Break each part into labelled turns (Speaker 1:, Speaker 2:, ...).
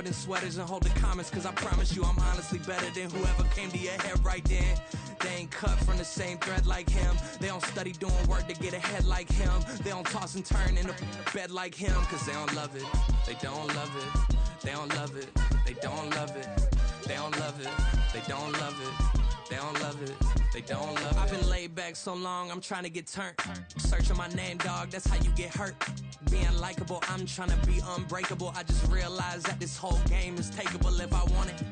Speaker 1: in sweaters and hold the comments, cause I promise you I'm honestly better than whoever came to your head right then. They ain't cut from the same thread like him. They don't study doing work to get ahead like him. They don't toss and turn in the bed like him, cause they don't love it. They don't love it. They don't love it. They don't love it. They don't love it. They don't love it. They don't love it. They don't love it. I've been laid back so long, I'm trying to get turned. Searching my name, dog, that's how you get hurt. Being likable, I'm trying to be unbreakable. I just realized that this whole game is takeable if I want it.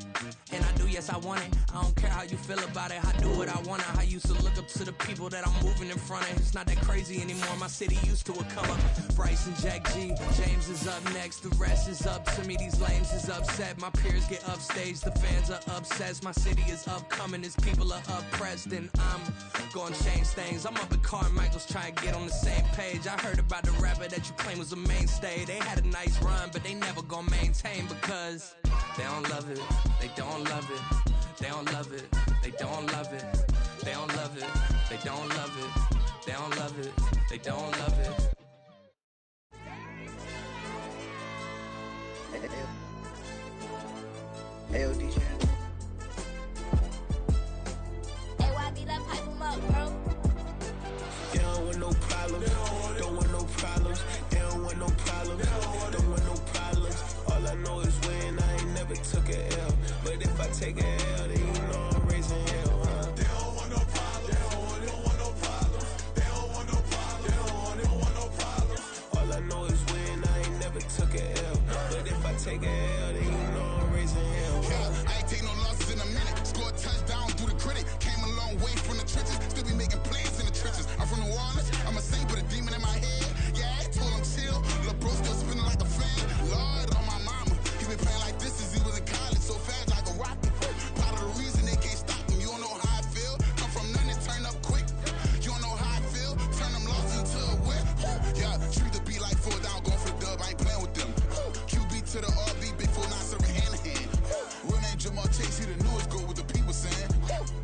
Speaker 1: And I do, yes, I want it. I don't care how you feel about it. I do what I want. I used to look up to the people that I'm moving in front of. It's not that crazy anymore. My city used to a come up. Bryce and Jack G. James is up next. The rest is up to me. These lames is upset. My peers get upstage. The fans are obsessed. My city is upcoming. These people are oppressed. And I'm gonna change things. I'm up at Carmichael's trying to get on the same page. I heard about the rapper that you claim was a mainstay. They had a nice run, but they never gonna maintain because they don't love it. They don't love it. They don't love it. They don't love it. They don't love it. They don't love it. They don't love it. They don't love it.
Speaker 2: Hey, DJ.
Speaker 3: Hey, YB, let pipe him up, bro.
Speaker 2: They don't want no problems. Don't want no problems. They don't want no problems. Don't want no problems. All I know is when I ain't never took a L. But if I take a L, then you know I'm raising hell, huh? They don't want no problems. They don't want no problems. They don't want no problems. They don't want no problems. All I know is when I ain't never took a L. But if I take a L, then you know I'm raising hell, huh?
Speaker 4: Yeah, I ain't take no losses in a minute. Scored touchdown through the critic. Came a long way from the trenches. Still be making plays in the trenches. I'm from New Orleans. I'm a saint with a demon in my head. Yeah, I told him chill. Lil' bro still spinning like a fan. Lord on my mama. He been playing like this since he was in college. So fast like a rocket. Part of the reason they can't stop him. You don't know how I feel. Come from nothing, turn up quick. You don't know how I feel. Turn them losses into a whip. Yeah, treat the beat like full down. Going for the dub. I ain't playing with them. QB to the RB. Big 4-9 serving hand to hand. Real name Jamal Chase. He the newest go with the people saying.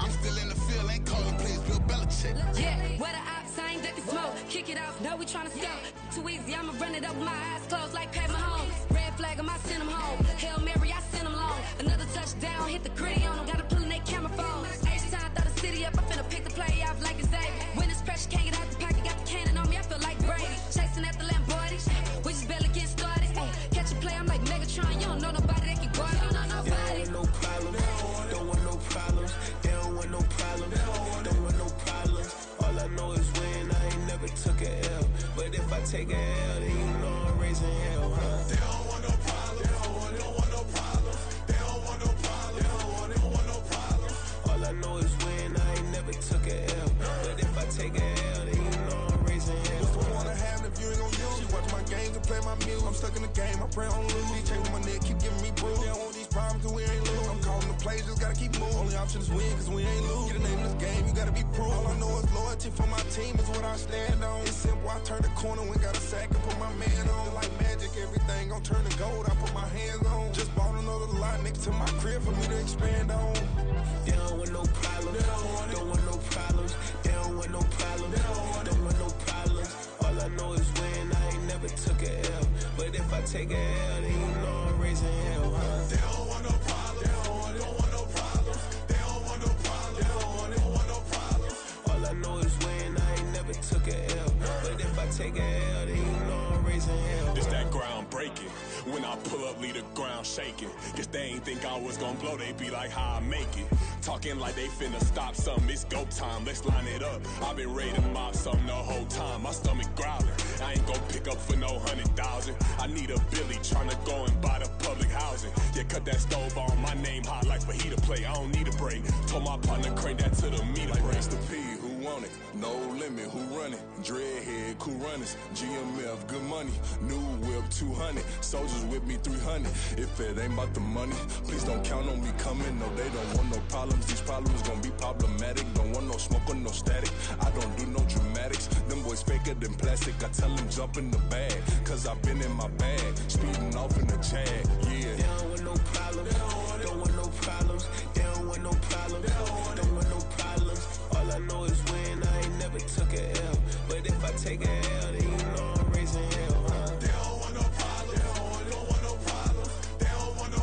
Speaker 4: I'm still in the field. Ain't calling plays. Bill Belichick.
Speaker 5: Yeah, where the ops, I ain't ducking smoke. Kick it off, know we tryna score. Too easy, I'ma run it up with my eyes closed like Pat Mahomes. Red flag, I send him home. Hail Mary, I send him long. Another touchdown, hit the gritty on them. Gotta pull in they camera phones. H-time, throw the city up. I finna pick the play off like it's Xavier. When this pressure can't get out the pocket, got the cannon on me, I feel like Brady. Chasing at the Lamborghini, we just barely getting started. Catch a play, I'm like Megatron. You don't know nobody that can guard it. You don't know nobody.
Speaker 2: They don't want no problems. Don't want no problems. They don't want no problems. Don't want no problems. All I know is when I ain't never took a L. But if I take a L, then you know I'm raising hell, huh? They don't want no problems. They don't want no problems. They don't want no problems. They don't want no problems. All I know is when I ain't never took a L. But if I take a L, then you know I'm raising hell.
Speaker 6: What's the point of having if you ain't gon' use? She watch my games and play my music. I'm stuck in the game, I pray on lose. DJ with my neck, keep giving me bruise. They don't want these problems cause we ain't lose. I'm calling the plays, just gotta keep moving. Only option is win cause we ain't lose. Get a name in this game, you gotta be proof. All I know is loyalty for my team is what I stand on. It's simple, I turn the corner when got a sack and put my man on. Like magic, everything gon' turn to gold, I put my hands on. Just bought another lot next to my crib for me to expand on. They don't want no problems. Don't want no problems. They don't want no problems. Don't want no problems. All I know is when I ain't never took a L. But if I take a L, then you know I'm raising hell, huh? They don't want no problems. They don't want no problems. They don't want no problems. They don't want no problems. All I know is when I ain't never took a L. But if I take a L, then you know I'm raising hell.
Speaker 7: This that ground breaking. When I pull up, leave the ground shaking. Guess they ain't think I was gonna blow, they be like, how I make it. Talking like they finna stop something, it's go time, let's line it up. I've been ready to mop something the whole time, my stomach growling. I ain't gon' pick up for no 100,000. I need a Billy tryna go and buy the public housing. Yeah, cut that stove on, my name hot like fajita play. I don't need a break. Told my partner crank that to the meter
Speaker 8: like
Speaker 7: break.
Speaker 8: Mr. P, who want it? No limit, who run it? Dreadhead, cool runners. GMF, good money. New whip, 200. Soldiers with me, 300. If it ain't about the money, please don't count on me coming. No, they don't want no problems. These problems gon' be problematic. Don't want no smoke or no static. I don't do no dramatics. Them boys faker than plastic. I tell them jump in the bag, cause I've been in my bag. Speeding off in the Jag, yeah.
Speaker 2: They don't want no problems. Don't want no problems. They don't want no problems. Don't want no problems. All I know is when I ain't never took a L. But if I take a L, then you know I'm raising hell, huh? They don't want no problems. They don't want no problems. They don't want no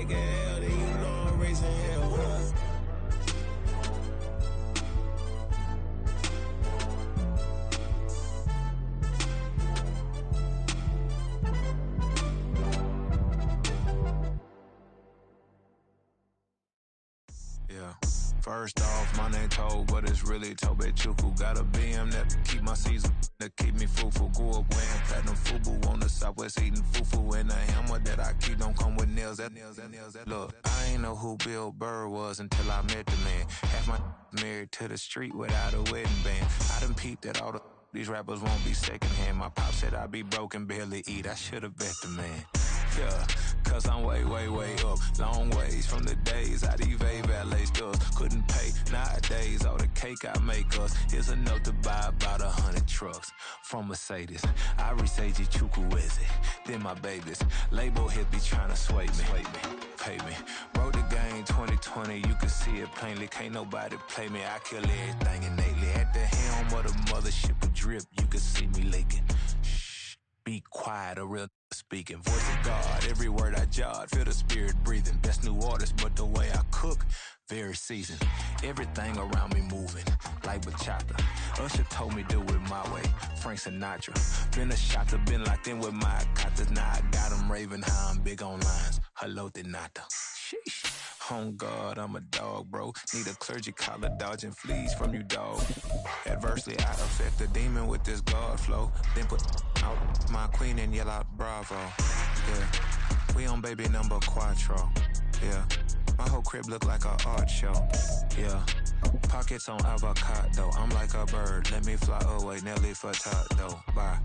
Speaker 2: take an L, then you know I'm raising hell, huh?
Speaker 9: Yeah. First off, my name Toad, but it's really Tobe Chuku. Got a BM that keep my season, that keep me fufu. Grew up wearing platinum fubu on the Southwest eating fufu. And the hammer that I keep don't come with nails. Look, I ain't know who Bill Burr was until I met the man. Half my married to the street without a wedding band. I done peeped that all these rappers won't be secondhand. My pop said I'd be broken, barely eat. I should've bet the man. Yeah, cause I'm way, way, way up. Long ways from the days I evade valet stores. Couldn't pay nowadays. All the cake I make us is enough to buy about 100 trucks from Mercedes. I resage Chukwueze, then my babies. Label hit be trying to sway me, pay me. Wrote the game 2020, you can see it plainly. Can't nobody play me, I kill everything innately. At the helm of the mothership with drip, you can see me leaking. Shh, be quiet, a real speaking. Voice of God, every word I jot, feel the spirit breathing. Best new artist, but the way I cook, very seasoned. Everything around me moving, like bachata. Usher told me do it my way, Frank Sinatra. Been a shotter, been locked in with my katas. Now I got them raving how I'm big on lines. Hello, Denata. Sheesh. On God, I'm a dog, bro. Need a clergy collar, dodging fleas from you, dog. Adversely, I affect the demon with this God flow. Then put out my queen and yell out bravo. Yeah, we on baby number quattro. Yeah, my whole crib look like an art show. Yeah, pockets on avocado. I'm like a bird. Let me fly away, Nelly Furtado. Bye.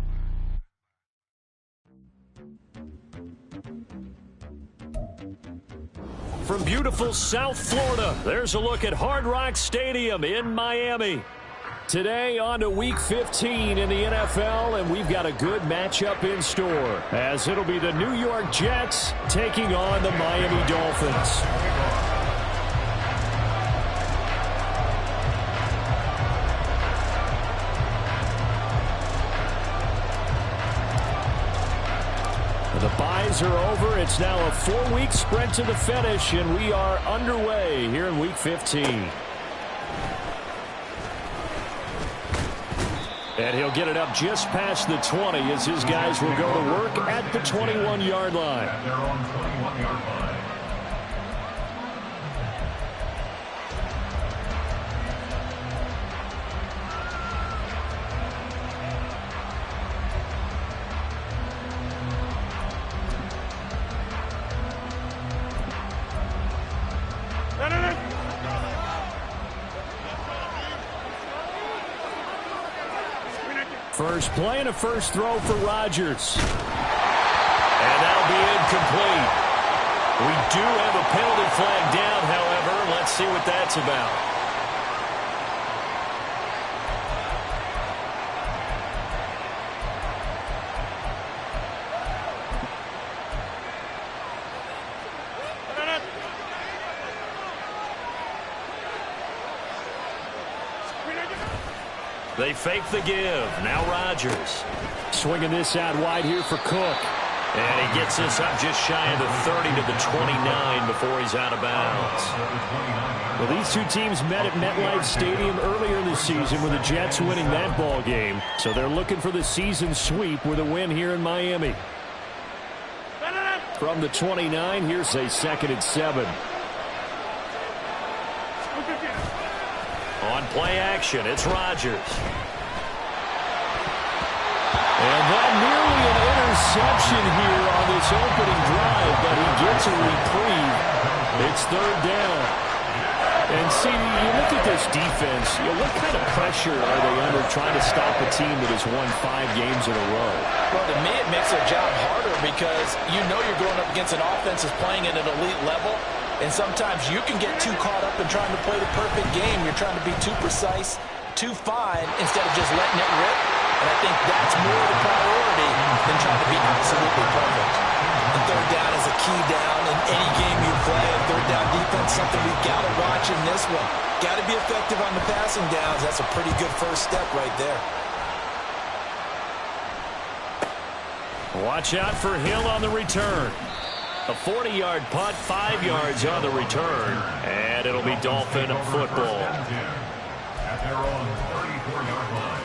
Speaker 10: From beautiful South Florida, there's a look at Hard Rock Stadium in Miami. Today on to Week 15 in the NFL, and we've got a good matchup in store, as it'll be the New York Jets taking on the Miami Dolphins. The byes are over. It's now a 4-week sprint to the finish, and we are underway here in Week 15. And he'll get it up just past the 20 as his guys will go to work at the 21-yard line.
Speaker 11: At their own 21-yard line.
Speaker 10: First play and a first throw for Rodgers. And that'll be incomplete. We do have a penalty flag down, however. Let's see what that's about. They fake the give. Now Rodgers. Swinging this out wide here for Cook. And he gets this up just shy of the 30 to the 29 before he's out of bounds. Well, these two teams met at MetLife Stadium earlier this season with the Jets winning that ball game. So they're looking for the season sweep with a win here in Miami. From the 29, here's a 2nd and 7. On play action, it's Rodgers. And that nearly an interception here on this opening drive, but he gets a reprieve. It's 3rd down. And see, you look at this defense, what kind of pressure are they under trying to stop a team that has won 5 games in a row?
Speaker 12: Well, to me, it makes their job harder because you know you're going up against an offense that's playing at an elite level. And sometimes you can get too caught up in trying to play the perfect game. You're trying to be too precise, too fine, instead of just letting it rip. And I think that's more the priority than trying to be absolutely perfect. And 3rd down is a key down in any game you play. And 3rd down defense, something we've got to watch in this one. Got to be effective on the passing downs. That's a pretty good first step right there.
Speaker 10: Watch out for Hill on the return. A 40-yard punt, 5 yards on the return, and it'll be Dolphin football.
Speaker 11: At their own 34-yard line.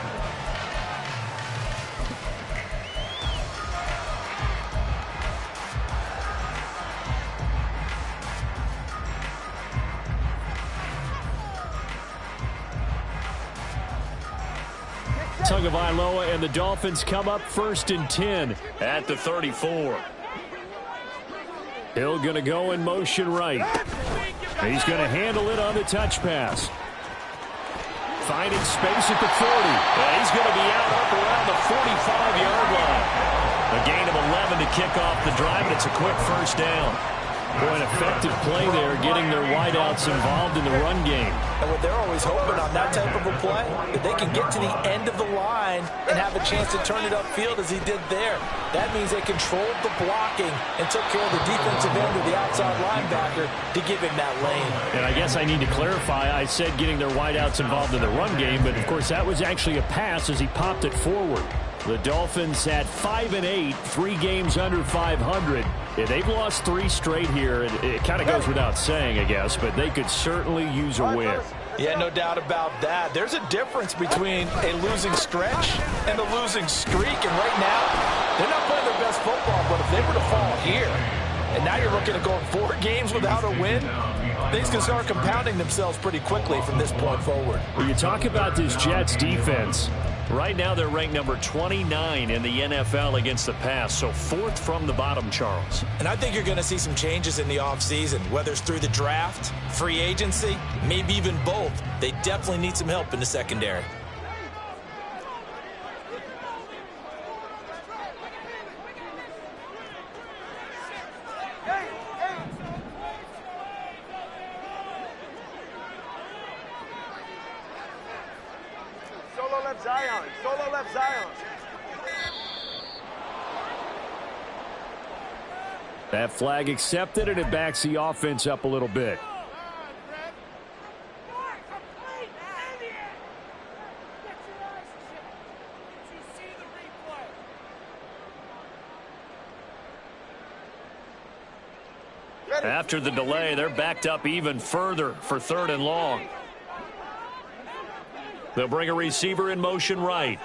Speaker 10: Tagovailoa and the Dolphins come up 1st and 10 at the 34. Hill going to go in motion right. He's going to handle it on the touch pass. Finding space at the 40. And he's going to be out up around the 45-yard line. A gain of 11 to kick off the drive, and it's a quick first down. Boy, an effective play there, getting their wideouts involved in the run game.
Speaker 12: And what they're always hoping on that type of a play, that they can get to the end of the line and have a chance to turn it upfield as he did there. That means they controlled the blocking and took care of the defensive end of the outside linebacker to give him that lane.
Speaker 10: And I guess I need to clarify, I said getting their wideouts involved in the run game, but of course that was actually a pass as he popped it forward. The Dolphins at 5-8, 3 games under 500. Yeah, they've lost 3 straight here. It kind of goes without saying, I guess, but they could certainly use a win.
Speaker 12: Yeah, no doubt about that. There's a difference between a losing stretch and a losing streak. And right now, they're not playing their best football, but if they were to fall here, and now you're looking at going 4 games without a win, things can start compounding themselves pretty quickly from this point forward.
Speaker 10: Well, you talk about this Jets defense. Right now, they're ranked number 29 in the NFL against the pass, so 4th from the bottom, Charles.
Speaker 12: And I think you're going to see some changes in the offseason, whether it's through the draft, free agency, maybe even both. They definitely need some help in the secondary.
Speaker 6: Solo left Zion.
Speaker 10: That flag accepted, and it backs the offense up a little bit. After the delay, they're backed up even further for 3rd and long. They'll bring a receiver in motion right.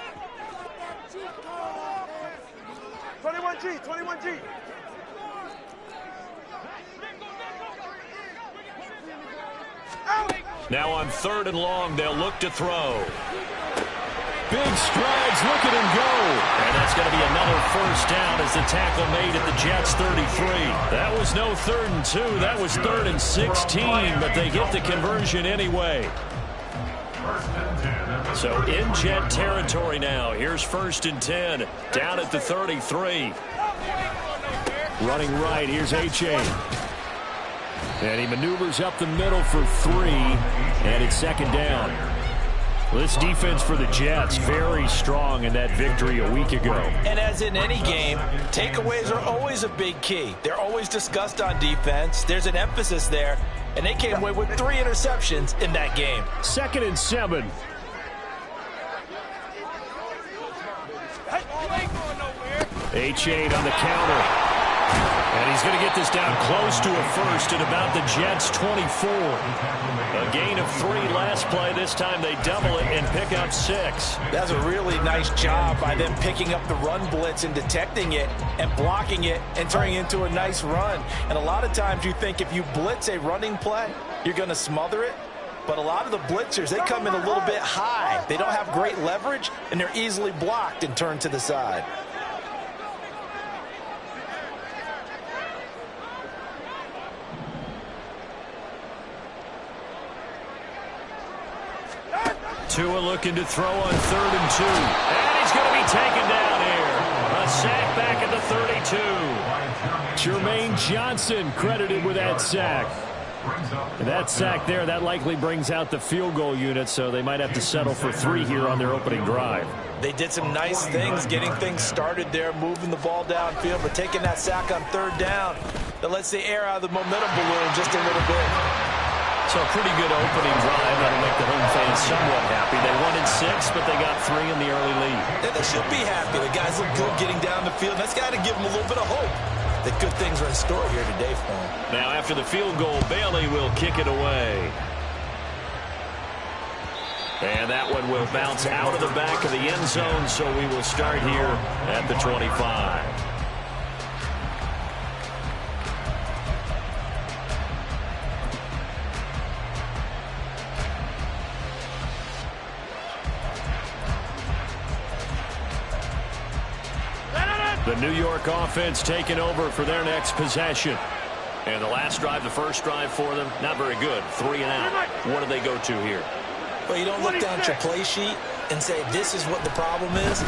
Speaker 6: 21G, 21G.
Speaker 10: Now on 3rd and long, they'll look to throw. Big strides, look at him go. And that's going to be another first down as the tackle made at the Jets' 33. That was no 3rd and 2. That was 3rd and 16, but they get the conversion anyway. So in Jet territory now. Here's 1st and 10 down at the 33. Running right, here's H.A. And he maneuvers up the middle for 3, and it's 2nd down. Well, this defense for the Jets, very strong in that victory a week ago.
Speaker 12: And as in any game, takeaways are always a big key. They're always discussed on defense. There's an emphasis there, and they came away with 3 interceptions in that game.
Speaker 10: 2nd and 7. H8 on the counter. And he's going to get this down close to a first at about the Jets' 24. A gain of 3 last play. This time they double it and pick up 6.
Speaker 12: That's a really nice job by them picking up the run blitz and detecting it and blocking it and turning it into a nice run. And a lot of times you think if you blitz a running play, you're going to smother it. But a lot of the blitzers, they come in a little bit high. They don't have great leverage, and they're easily blocked and turned to the side.
Speaker 10: Tua looking to throw on 3rd and 2. And he's going to be taken down here. A sack back at the 32. Jermaine Johnson credited with that sack. And that sack there, that likely brings out the field goal unit, so they might have to settle for 3 here on their opening drive.
Speaker 12: They did some nice things, getting things started there, moving the ball downfield, but taking that sack on 3rd down, that lets the air out of the momentum balloon just a little bit.
Speaker 10: So a pretty good opening drive. That'll make the home fans somewhat happy. They won in 6, but they got 3 in the early lead.
Speaker 12: And they should be happy. The guys look good getting down the field. That's got to give them a little bit of hope. the good things are in store here today for him.
Speaker 10: Now, after the field goal, Bailey will kick it away. And that one will bounce out of the back of the end zone, so we will start here at the 25. The New York offense taking over for their next possession. And the last drive, the first drive for them, not very good. 3 and out. What do they go to here?
Speaker 12: Well, you don't look down at your play sheet and say, this is what the problem is.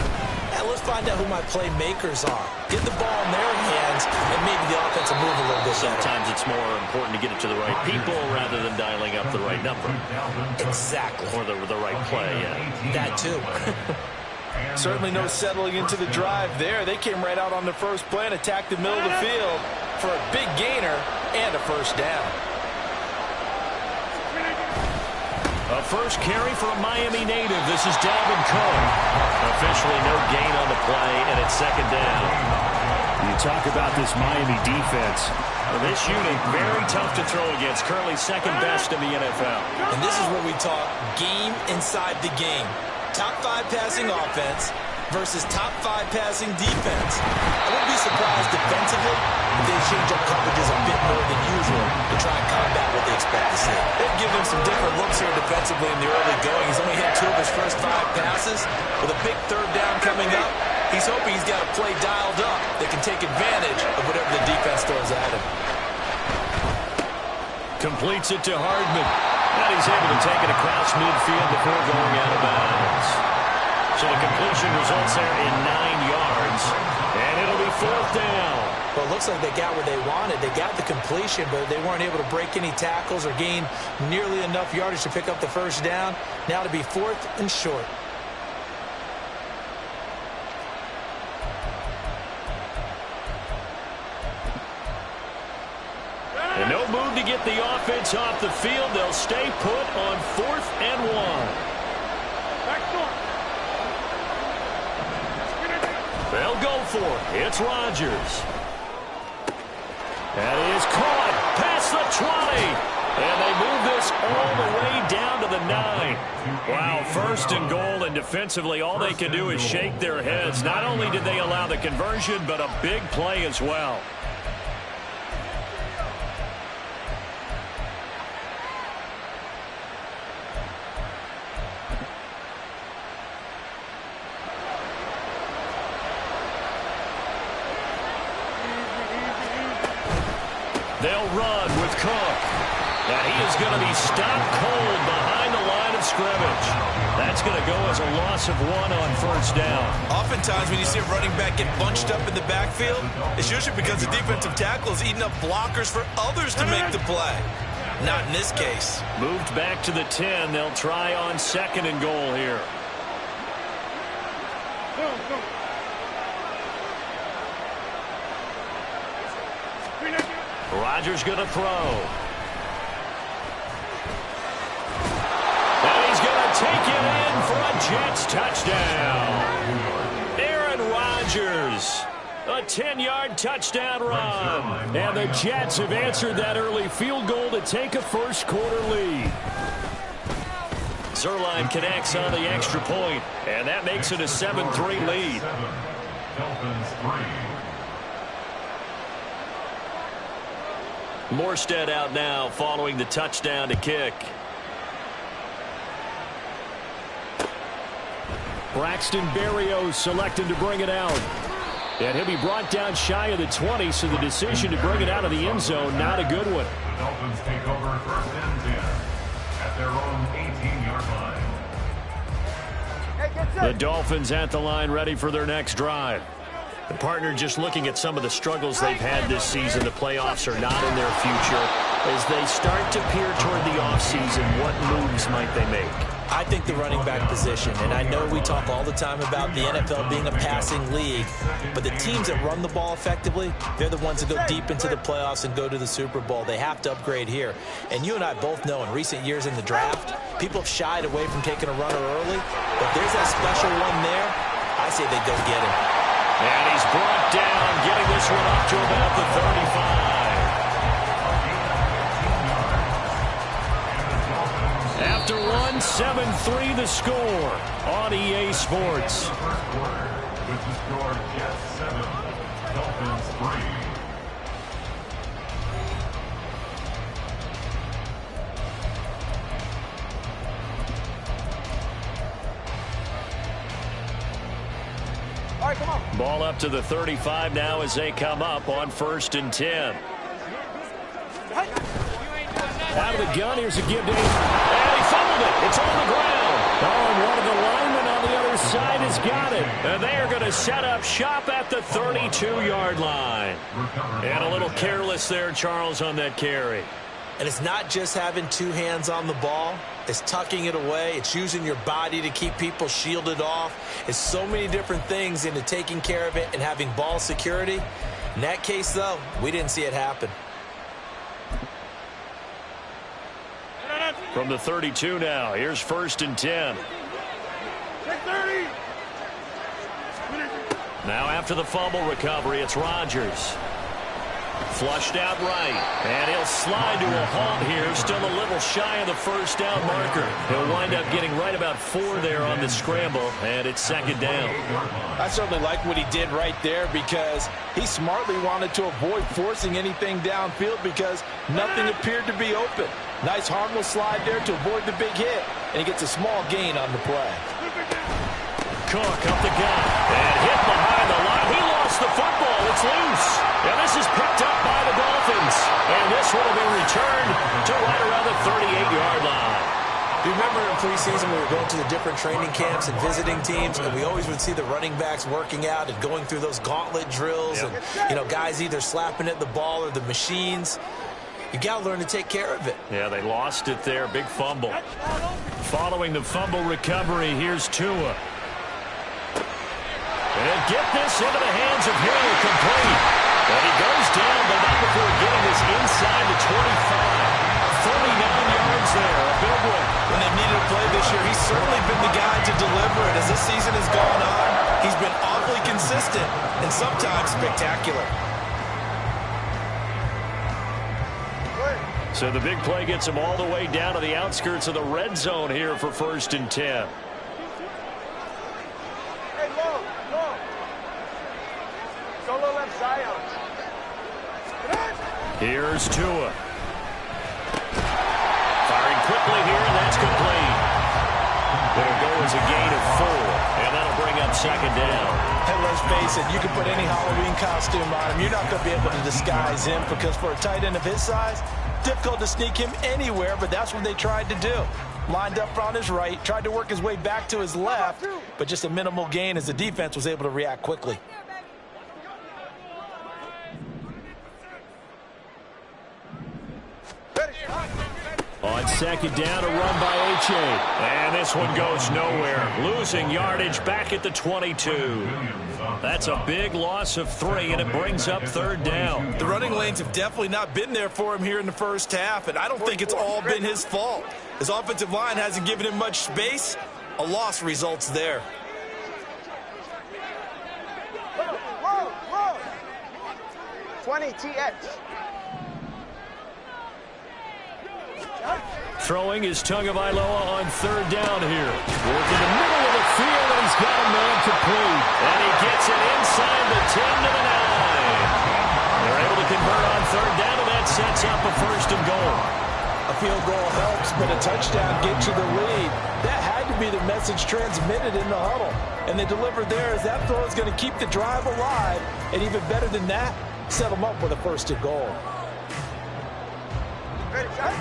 Speaker 12: Now, let's find out who my playmakers are. Get the ball in their hands, and maybe the offense will move a little bit better.
Speaker 10: Sometimes it's more important to get it to the right people rather than dialing up the right number.
Speaker 12: Exactly.
Speaker 10: Or the right play, yeah.
Speaker 12: That, too.
Speaker 13: Certainly no settling into the drive there. They came right out on the first play and attacked the middle of the field for a big gainer and a first down.
Speaker 10: A first carry for a Miami native. This is Dalvin Cook. Officially no gain on the play, and it's second down.
Speaker 14: You talk about this Miami defense.
Speaker 10: Well, this unit, very tough to throw against. Currently second best in the NFL.
Speaker 12: And this is where we talk game inside the game. Top 5 passing offense versus top 5 passing defense. I wouldn't be surprised defensively if they change up coverages a bit more than usual to try and combat what they expect to see.
Speaker 13: They've given him some different looks here defensively in the early going. He's only hit 2 of his first 5 passes. With a big third down coming up, he's hoping he's got a play dialed up that can take advantage of whatever the defense throws at him.
Speaker 10: Completes it to Hardman. And he's able to take it across midfield before going out of bounds. So the completion results there in 9 yards. And it'll be 4th down.
Speaker 12: Well, it looks like they got what they wanted. They got the completion, but they weren't able to break any tackles or gain nearly enough yardage to pick up the first down. Now to be 4th and short.
Speaker 10: And no move to get the offense off the field. They'll stay put on 4th and 1. They'll go for it. It's Rodgers. That is caught past the 20. And they move this all the way down to the 9. Wow, 1st and goal, and defensively all they can do is shake their heads. Not only did they allow the conversion, but a big play as well. They'll run with Cook. And he is going to be stopped cold behind the line of scrimmage. That's going to go as a loss of 1 on 1st down.
Speaker 13: Oftentimes when you see a running back get bunched up in the backfield, it's usually because the defensive tackle is eating up blockers for others to make the play. Not in this case.
Speaker 10: Moved back to the 10. They'll try on 2nd and goal here. Rodgers going to throw. And he's going to take it in for a Jets touchdown. Aaron Rodgers, a 10-yard touchdown run. And the Jets have answered that early field goal to take a first-quarter lead. Zerline connects on the extra point, and that makes it a 7-3 lead. Morstead out now following the touchdown to kick. Braxton Berrios selected to bring it out. And he'll be brought down shy of the 20, so the decision to bring it out of the end zone, not a good one.
Speaker 11: The Dolphins take over 1st and 10 at their own 18-yard line.
Speaker 10: The Dolphins at the line, ready for their next drive. The partner just looking at some of the struggles they've had this season. The playoffs are not in their future. As they start to peer toward the offseason, what moves might they make?
Speaker 12: I think the running back position, and I know we talk all the time about the NFL being a passing league, but the teams that run the ball effectively, they're the ones that go deep into the playoffs and go to the Super Bowl. They have to upgrade here. And you and I both know in recent years in the draft, people have shied away from taking a runner early, but there's that special one there. I say they go get him.
Speaker 10: And he's brought down, getting this this one up to about the 35. After one, 7-3 the score on EA Sports.
Speaker 11: With the score, Jets 7, Dolphins 3.
Speaker 6: All right, come on.
Speaker 10: Ball up to the 35 now as they come up on 1st and 10. Out of the gun, here's a give to him. And he fumbled it. It's on the ground. Oh, and one of the linemen on the other side has got it. And they are going to set up shop at the 32-yard line. And a little careless there, Charles, on that carry.
Speaker 12: And it's not just having two hands on the ball. It's tucking it away. It's using your body to keep people shielded off. It's so many different things into taking care of it and having ball security. In that case, though, we didn't see it happen.
Speaker 10: From the 32 now, here's 1st and 10. Now after the fumble recovery, it's Rodgers. Flushed out right, and he'll slide to a halt here, still a little shy of the first down marker. He'll wind up getting right about 4 there on the scramble, and it's 2nd down.
Speaker 12: I certainly like what he did right there because he smartly wanted to avoid forcing anything downfield because nothing appeared to be open. Nice harmless slide there to avoid the big hit, and he gets a small gain on the play.
Speaker 10: Cook up the gut, and hit behind the line. He lost the football. It's loose. And this is picked up by the Dolphins. And this one will be returned to right around the 38-yard line.
Speaker 12: Do you remember in preseason we were going to the different training camps and visiting teams, and we always would see the running backs working out and going through those gauntlet drills, and guys either slapping at the ball or the machines. You got to learn to take care of it.
Speaker 10: Yeah, they lost it there. Big fumble. Following the fumble recovery, here's Tua. And get this into the hands of Hill, complete. And he goes down, but not before getting this inside the 25. 39 yards there, a big one.
Speaker 12: When they needed a play this year, he's certainly been the guy to deliver it. As this season has gone on, he's been awfully consistent and sometimes spectacular.
Speaker 10: So the big play gets him all the way down to the outskirts of the red zone here for 1st and 10. Here's Tua. Firing quickly here, and that's complete. It'll go as a gain of 4, and that'll bring up 2nd down.
Speaker 12: And let's face it, you can put any Halloween costume on him. You're not going to be able to disguise him because for a tight end of his size, difficult to sneak him anywhere, but that's what they tried to do. Lined up on his right, tried to work his way back to his left, but just a minimal gain as the defense was able to react quickly.
Speaker 10: On 2nd down, a run by H.A. And this one goes nowhere. Losing yardage back at the 22. That's a big loss of 3, and it brings up 3rd down.
Speaker 12: The running lanes have definitely not been there for him here in the first half, and I don't think it's all been his fault. His offensive line hasn't given him much space. A loss results there.
Speaker 6: Whoa, whoa. 20 TX.
Speaker 10: Throwing is Tagovailoa on 3rd down here. Work in the middle of the field, and he's got a man complete. And he gets it inside the 10 to the 9. They're able to convert on 3rd down, and that sets up a 1st and goal.
Speaker 12: A field goal helps, but a touchdown gets you the lead. That had to be the message transmitted in the huddle. And they delivered there as that throw is going to keep the drive alive. And even better than that, set them up with a 1st and goal.
Speaker 6: Ready, shot.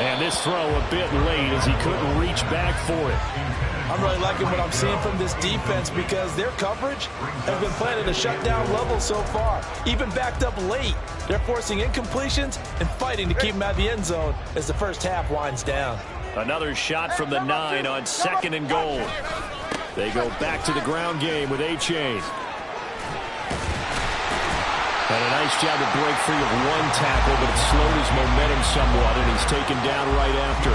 Speaker 10: And this throw a bit late as he couldn't reach back for it.
Speaker 12: I'm really liking what I'm seeing from this defense because their coverage has been playing at a shutdown level so far. Even backed up late, they're forcing incompletions and fighting to keep them out of the end zone as the first half winds down.
Speaker 10: Another shot from the 9 on 2nd and goal. They go back to the ground game with H.A. And a nice job to break free of one tackle, but it slowed his momentum somewhat, and he's taken down right after.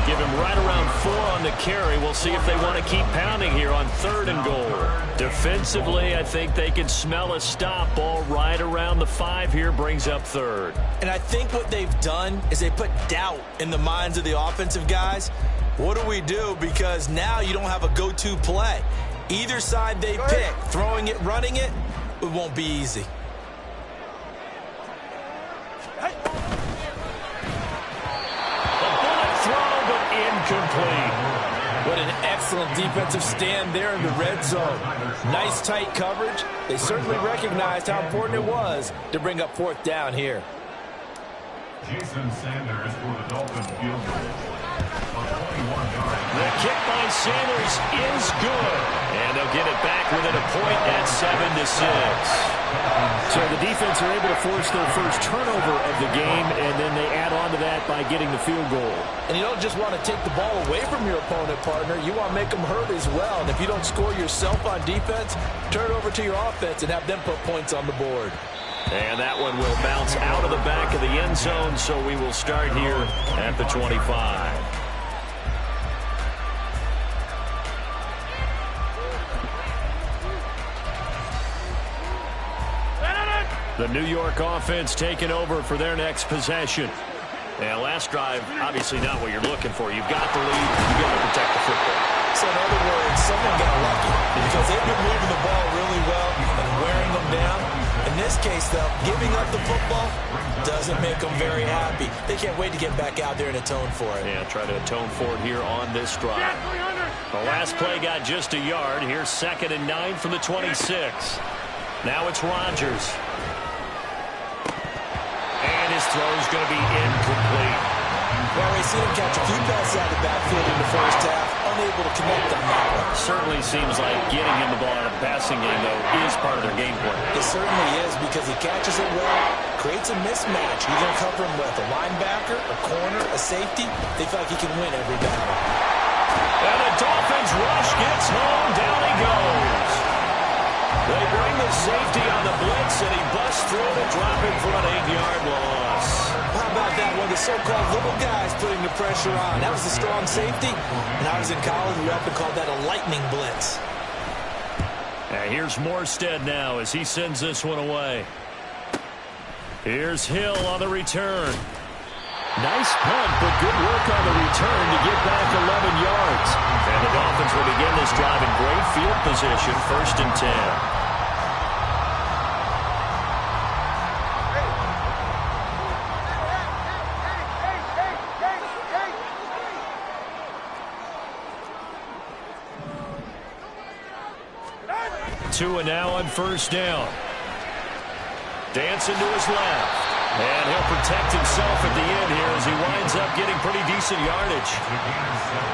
Speaker 10: Give him right around 4 on the carry. We'll see if they want to keep pounding here on 3rd and goal. Defensively, I think they can smell a stop. Ball right around the 5 here, brings up 3rd.
Speaker 12: And I think what they've done is they put doubt in the minds of the offensive guys. What do we do? Because now you don't have a go-to play. Either side they pick, throwing it, running it, it won't be easy.
Speaker 10: Incomplete.
Speaker 12: What an excellent defensive stand there in the red zone. Nice tight coverage. They certainly recognized how important it was to bring up 4th down here.
Speaker 11: Jason Sanders for the Dolphins field goal.
Speaker 10: The kick by Sanders is good. And they'll get it back within a point at 7-6.
Speaker 14: So the defense are able to force their first turnover of the game, and then they add on to that by getting the field goal.
Speaker 12: And you don't just want to take the ball away from your opponent, partner. You want to make them hurt as well. And if you don't score yourself on defense, turn it over to your offense and have them put points on the board.
Speaker 10: And that one will bounce out of the back of the end zone, so we will start here at the 25. The New York offense taking over for their next possession. And last drive, obviously not what you're looking for. You've got the lead. You've got to protect the football.
Speaker 12: So in other words, someone got lucky because they've been moving the ball really well and wearing them down. In this case, though, giving up the football doesn't make them very happy. They can't wait to get back out there and atone for it.
Speaker 10: Yeah, try to atone for it here on this drive. The last play got just a yard. Here's 2nd and 9 from the 26. Now it's Rodgers. And his throw is going to be incomplete.
Speaker 12: Well, we've seen him catch a few passes out of the backfield in the first half, unable to connect on that one.
Speaker 10: Certainly seems like getting him the ball out of the passing game, though, is part of their game plan.
Speaker 12: It certainly is because he catches it well, creates a mismatch. You're going to cover him with a linebacker, a corner, a safety. They feel like he can win every battle.
Speaker 10: And the Dolphins rush gets home. Down he goes. They bring the safety on the blitz, and he busts through to drop it for an 8-yard loss.
Speaker 12: How about that one? The so-called little guys putting the pressure on. That was a strong safety. When I was in college, we often called that a lightning blitz.
Speaker 10: And here's Morstead now as he sends this one away. Here's Hill on the return. Nice punt, but good work on the return to get back 11 yards. And the Dolphins will begin this drive in great field position, 1st and 10. Tua now on 1st down. Dancing to his left. And he'll protect himself at the end here as he winds up getting pretty decent yardage.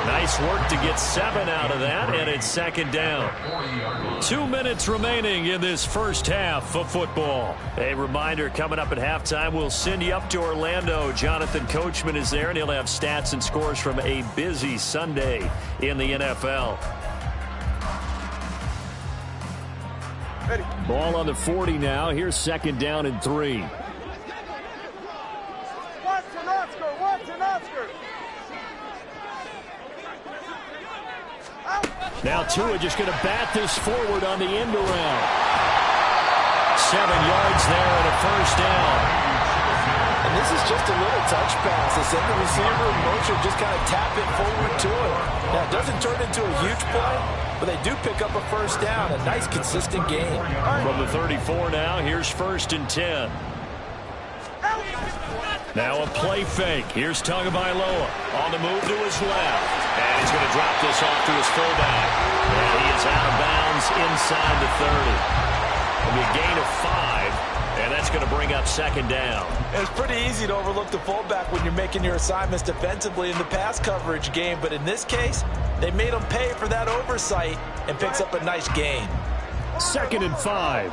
Speaker 10: Nice work to get 7 out of that, and it's 2nd down. 2 minutes remaining in this first half of football. A reminder, coming up at halftime, we'll send you up to Orlando. Jonathan Coachman is there, and he'll have stats and scores from a busy Sunday in the NFL. Ball on the 40 now. Here's 2nd down and 3. Now Tua just going to bat this forward on the end around. 7 yards there and a 1st down.
Speaker 12: And this is just a little touch pass. They send the receiver in motion, just kind of tap it forward to him. Now it doesn't turn into a huge play, but they do pick up a 1st down. A nice consistent game.
Speaker 10: From the 34 now, here's 1st and 10. Now a play fake. Here's Tagovailoa on the move to his left. And he's going to drop this off to his fullback. And he is out of bounds inside the 30. It'll be a gain of 5, and that's going to bring up 2nd down.
Speaker 12: It's pretty easy to overlook the fullback when you're making your assignments defensively in the pass coverage game. But in this case, they made him pay for that oversight and picks up a nice gain.
Speaker 14: 2nd and 5.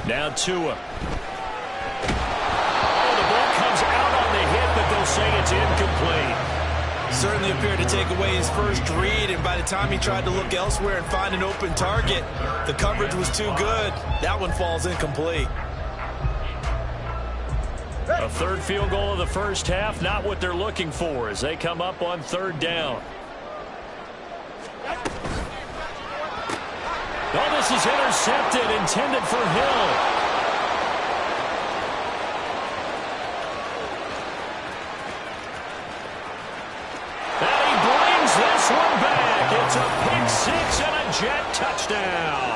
Speaker 10: Now Tua. Oh, the ball comes out on the hit, but they'll say it's incomplete.
Speaker 12: Certainly appeared to take away his first read, and by the time he tried to look elsewhere and find an open target, the coverage was too good. That one falls incomplete.
Speaker 10: A third field goal of the first half, not what they're looking for as they come up on third down. Oh, this is intercepted, intended for Hill. And he brings this one back. It's a pick six and a Jet touchdown.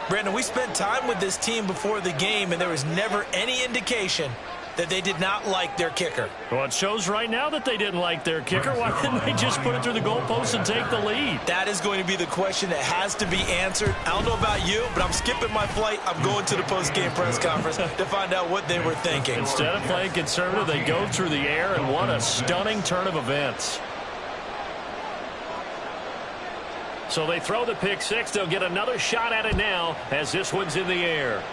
Speaker 12: Brandon, we spent time with this team before the game, and there was never any indication that they did not like their kicker.
Speaker 10: Well, it shows right now that they didn't like their kicker. Why didn't they just put it through the goalpost and take the lead?
Speaker 12: That is going to be the question that has to be answered. I don't know about you, but I'm skipping my flight. I'm going to the post-game press conference to find out what they were thinking.
Speaker 10: Instead of playing conservative, they go through the air, and what a stunning turn of events. So they throw the pick six. They'll get another shot at it now as this one's in the air.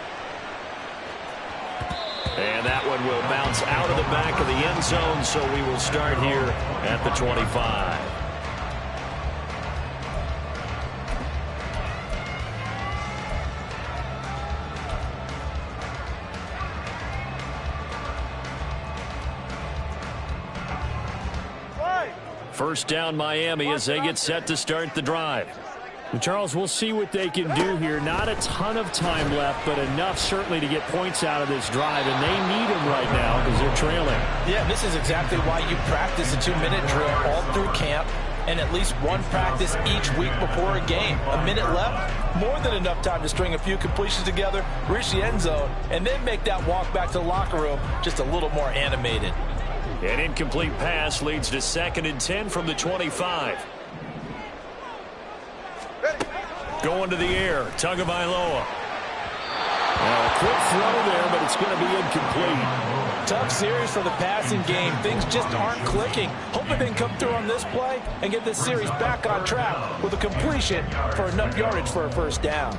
Speaker 10: And that one will bounce out of the back of the end zone, so we will start here at the 25. First down, Miami, as they get set to start the drive.
Speaker 14: And Charles, we'll see what they can do here. Not a ton of time left, but enough certainly to get points out of this drive, and they need them right now because they're trailing.
Speaker 12: Yeah, this is exactly why you practice a 2-minute drill all through camp and at least one practice each week before a game. A minute left, more than enough time to string a few completions together, reach the end zone, and then make that walk back to the locker room just a little more animated.
Speaker 10: An incomplete pass leads to 2nd and 10 from the 25. Going to the air, Tagovailoa.
Speaker 14: A quick throw there, but it's going to be incomplete.
Speaker 12: Tough series for the passing game. Things just aren't clicking. Hoping they can come through on this play and get this series back on track with a completion for enough yardage for a first down.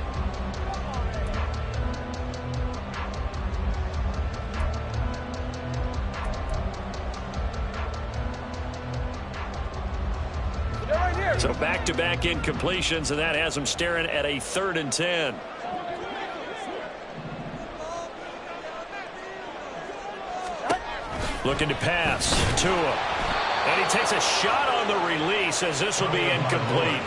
Speaker 10: So back-to-back incompletions, and that has them staring at a 3rd and 10. Looking to pass. Tua. And he takes a shot on the release as this will be incomplete.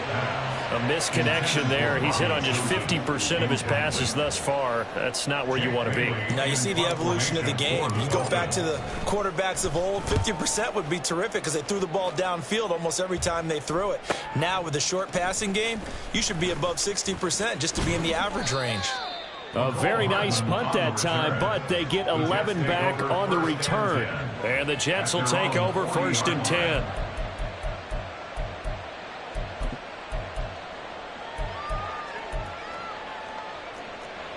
Speaker 10: A misconnection there. He's hit on just 50% of his passes thus far. That's not where you want to be.
Speaker 12: Now you see the evolution of the game. You go back to the quarterbacks of old, 50% would be terrific because they threw the ball downfield almost every time they threw it. Now with the short passing game, you should be above 60% just to be in the average range.
Speaker 14: A very nice punt that time, but they get 11 back on the return.
Speaker 10: And the Jets will take over 1st and 10.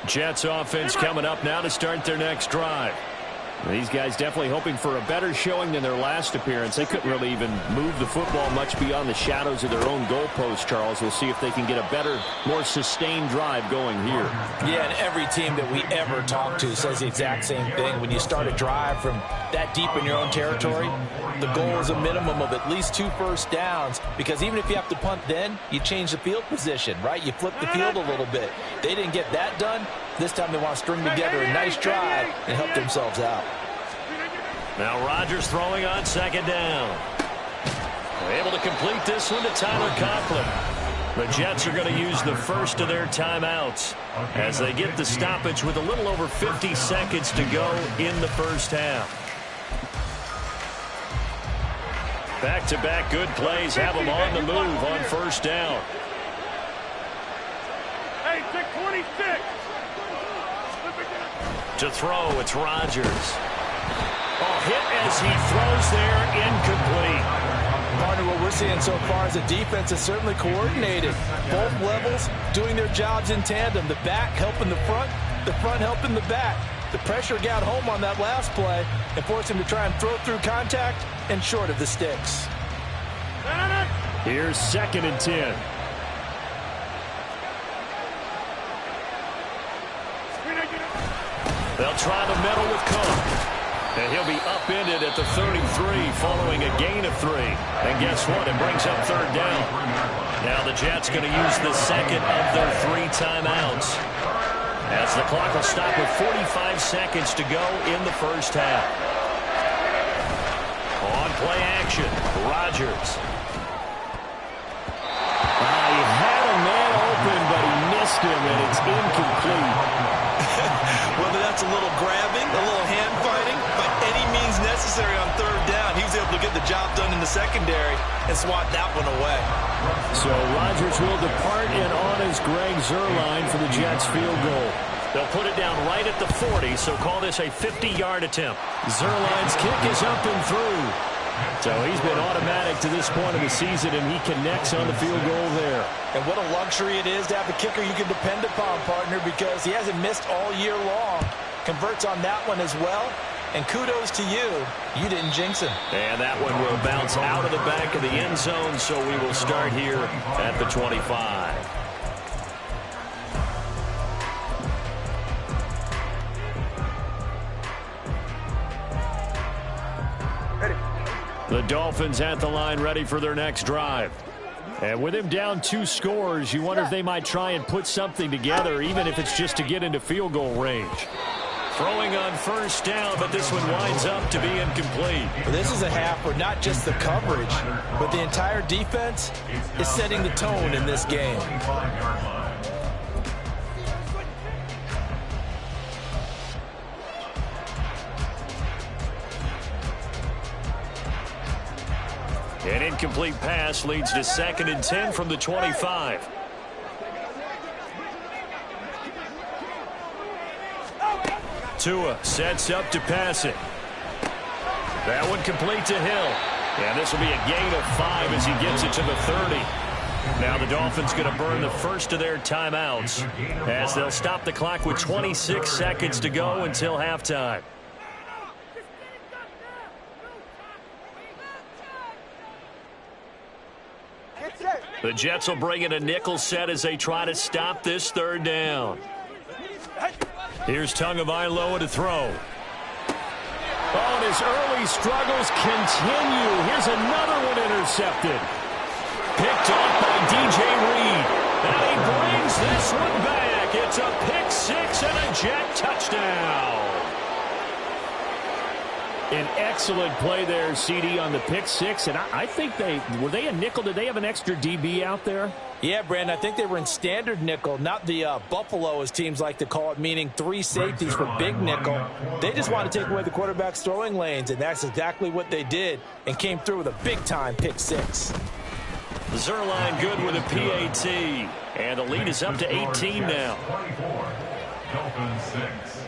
Speaker 10: Jets offense coming up now to start their next drive.
Speaker 14: These guys definitely hoping for a better showing than their last appearance. They couldn't really even move the football much beyond the shadows of their own goalpost, Charles. We'll see if they can get a better, more sustained drive going here.
Speaker 12: Yeah, and every team that we ever talk to says the exact same thing. When you start a drive from that deep in your own territory, the goal is a minimum of at least 2 first downs, because even if you have to punt then, you change the field position, right? You flip the field a little bit. They didn't get that done. This time they want to string together a nice drive and help themselves out.
Speaker 10: Now Rodgers throwing on 2nd down. They're able to complete this one to Tyler Conklin. The Jets are going to use the first of their timeouts as they get the stoppage with a little over 50 seconds to go in the first half. Back-to-back good plays have them on the move on 1st down.
Speaker 11: Hey, 26.
Speaker 10: To throw, it's Rodgers. Oh, hit as he throws there, incomplete.
Speaker 12: Partner, what we're seeing so far is the defense is certainly coordinated. Both levels doing their jobs in tandem. The back helping the front helping the back. The pressure got home on that last play and forced him to try and throw through contact and short of the sticks.
Speaker 14: Here's 2nd and 10.
Speaker 10: They'll try the middle with Cook. And he'll be upended at the 33 following a gain of 3. And guess what? It brings up 3rd down. Now the Jets going to use the 2nd of their 3 timeouts. as the clock will stop with 45 seconds to go in the first half. On play action, Rodgers.
Speaker 14: He had a man open, but he missed him, and it's incomplete.
Speaker 13: Whether that's a little grabbing, a little hand fighting, by any means necessary on third down, he was able to get the job done in the secondary and swat that one away.
Speaker 14: So Rodgers will depart, and on is Greg Zuerlein for the Jets field goal.
Speaker 10: They'll put it down right at the 40, so call this a 50-yard attempt.
Speaker 14: Zuerlein's kick is up and through. So he's been automatic to this point of the season, and he connects on the field goal there.
Speaker 12: And what a luxury it is to have a kicker you can depend upon, partner, because he hasn't missed all year long. Converts on that one as well. And kudos to you. You didn't jinx him.
Speaker 10: And that one will bounce out of the back of the end zone, so we will start here at the 25. The Dolphins at the line, ready for their next drive. And with him down 2 scores, you wonder if they might try and put something together, even if it's just to get into field goal range. Throwing on first down, but this one winds up to be incomplete.
Speaker 12: Well, this is a half where not just the coverage, but the entire defense is setting the tone in this game.
Speaker 10: An incomplete pass leads to 2nd and 10 from the 25. Tua sets up to pass it. That one complete to Hill. And this will be a gain of 5 as he gets it to the 30. Now the Dolphins going to burn the first of their timeouts as they'll stop the clock with 26 seconds to go until halftime. The Jets will bring in a nickel set as they try to stop this third down. Here's Tagovailoa to throw.
Speaker 14: Oh, and his early struggles continue. Here's another one intercepted.
Speaker 10: Picked off by DJ Reed. And he brings this one back. It's a pick 6 and a Jet touchdown.
Speaker 14: An excellent play there, CD, on the pick 6. And I think were they a nickel? Did they have an extra DB out there?
Speaker 12: Yeah, Brandon, I think they were in standard nickel, not the Buffalo, as teams like to call it, meaning 3 safeties for big nickel. They just want to take away the quarterback's throwing lanes, and that's exactly what they did and came through with a big-time pick 6.
Speaker 10: Zuerlein good with a PAT. And the lead is up to 18 now.
Speaker 11: 24, Dolphins 6.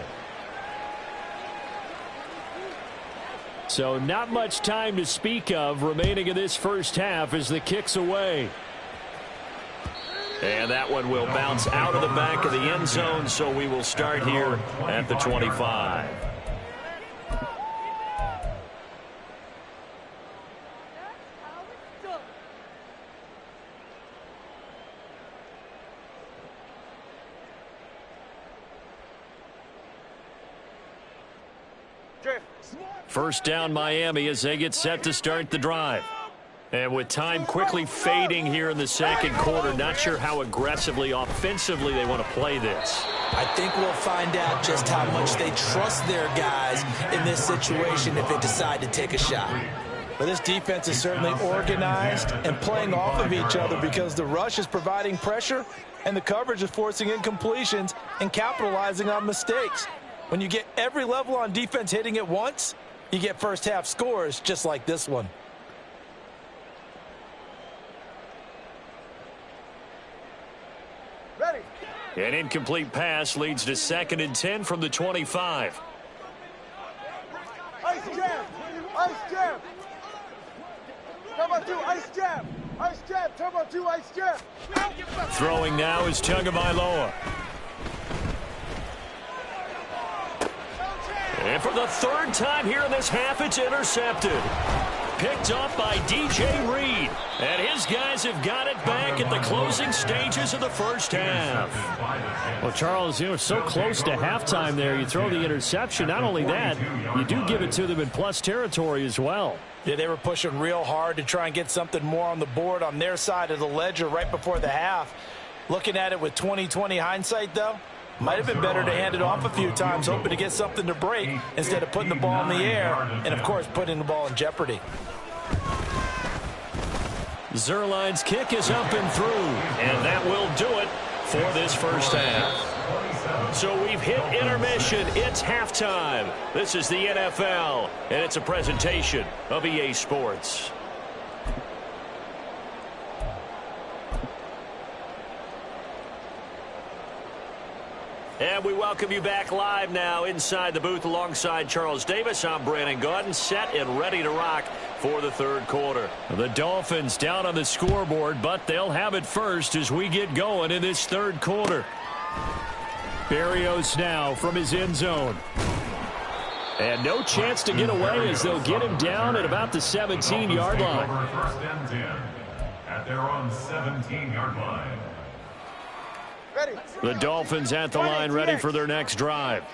Speaker 14: So not much time to speak of remaining in this first half as the kick's away.
Speaker 10: And that one will bounce out of the back of the end zone, so we will start here at the 25. First down Miami as they get set to start the drive. And with time quickly fading here in the second quarter, not sure how aggressively, offensively they want to play this.
Speaker 12: I think we'll find out just how much they trust their guys in this situation if they decide to take a shot. But this defense is certainly organized and playing off of each other because the rush is providing pressure and the coverage is forcing incompletions and capitalizing on mistakes. When you get every level on defense hitting at once, you get first half scores just like this one.
Speaker 6: Ready.
Speaker 10: An incomplete pass leads to 2nd and 10 from the 25.
Speaker 6: Ice jab. Ice jab. Turbo 2, ice jab. Ice jab. Turbo 2, ice jab.
Speaker 10: Throwing now is Tagovailoa. And for the 3rd time here in this half, it's intercepted. Picked off by DJ Reed. And his guys have got it back at the closing stages of the first half.
Speaker 14: Well, Charles, you know, so close to halftime there. You throw the interception. Not only that, you do give it to them in plus territory as well.
Speaker 12: Yeah, they were pushing real hard to try and get something more on the board on their side of the ledger right before the half. Looking at it with 20/20 hindsight, though, Might have been better to hand it off a few times, hoping to get something to break instead of putting the ball in the air and, of course, putting the ball in jeopardy.
Speaker 14: Zerline's kick is up and through, and that will do it for this first half. So we've hit intermission. It's halftime. This is the NFL, and it's a presentation of EA Sports. And we welcome you back live now inside the booth alongside Charles Davis. I'm Brandon Gaudin, set and ready to rock for the third quarter. The Dolphins down on the scoreboard, but they'll have it first as we get going in this third quarter. Berrios now from his end zone. And no chance to get away as they'll get him down at about the 17-yard line.
Speaker 11: First and 10 at their own 17-yard line.
Speaker 14: The Dolphins at the line ready for their next drive.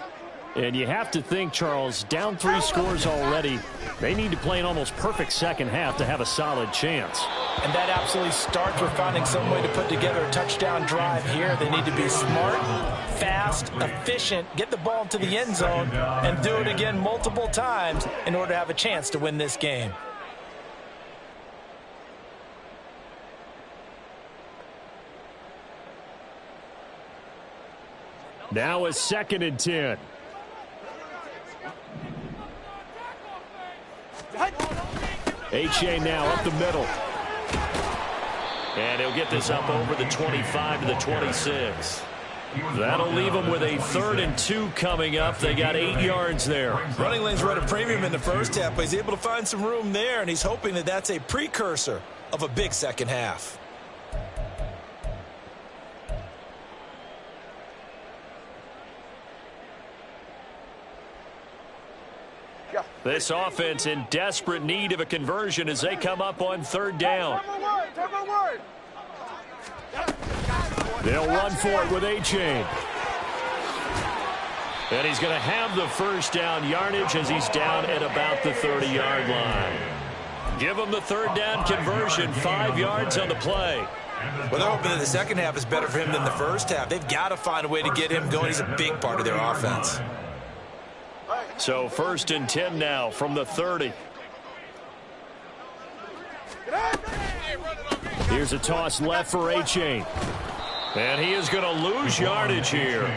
Speaker 14: And you have to think, Charles, down 3 scores already. They need to play an almost perfect second half to have a solid chance.
Speaker 12: And that absolutely starts with finding some way to put together a touchdown drive here. They need to be smart, fast, efficient, get the ball into the end zone, and do it again multiple times in order to have a chance to win this game.
Speaker 14: Now a 2nd and 10. H.A. now up the middle. And he'll get this up over the 25 to the 26. That'll leave them with a 3rd and 2 coming up. They got 8 yards there.
Speaker 13: Running lanes were at a premium in the first half, but he's able to find some room there, and he's hoping that that's a precursor of a big second half.
Speaker 14: This offense in desperate need of a conversion as they come up on 3rd down. They'll run for it with A-Chain. And he's going to have the first down yardage as he's down at about the 30-yard line. Give him the 3rd down conversion, 5 yards on the play.
Speaker 13: Well, they're hoping that the second half is better for him than the first half. They've got to find a way to get him going. He's a big part of their offense.
Speaker 14: So 1st and 10 now from the 30. Here's a toss left for A-Chain. And he is going to lose yardage here.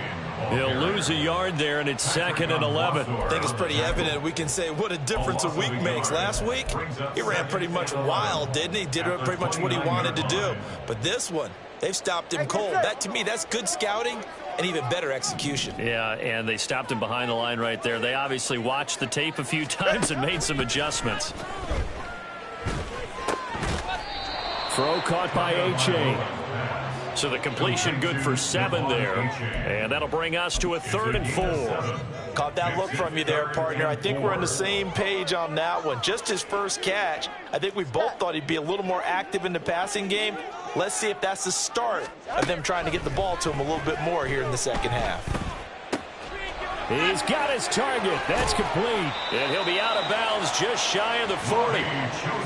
Speaker 14: He'll lose a yard there, and it's 2nd and 11.
Speaker 13: I think it's pretty evident. We can say what a difference a week makes. Last week, he ran pretty much wild, didn't he? Did pretty much what he wanted to do. But this one, they've stopped him cold. That, to me, that's good scouting and even better execution.
Speaker 14: Yeah, and they stopped him behind the line right there. They obviously watched the tape a few times and made some adjustments. Throw caught by A-Chain. So the completion good for 7 there. And that'll bring us to a 3rd and 4.
Speaker 12: Caught that look from you there, partner. I think we're on the same page on that one. Just his first catch. I think we both thought he'd be a little more active in the passing game. Let's see if that's the start of them trying to get the ball to him a little bit more here in the second half.
Speaker 14: He's got his target. That's complete. And he'll be out of bounds just shy of the 40.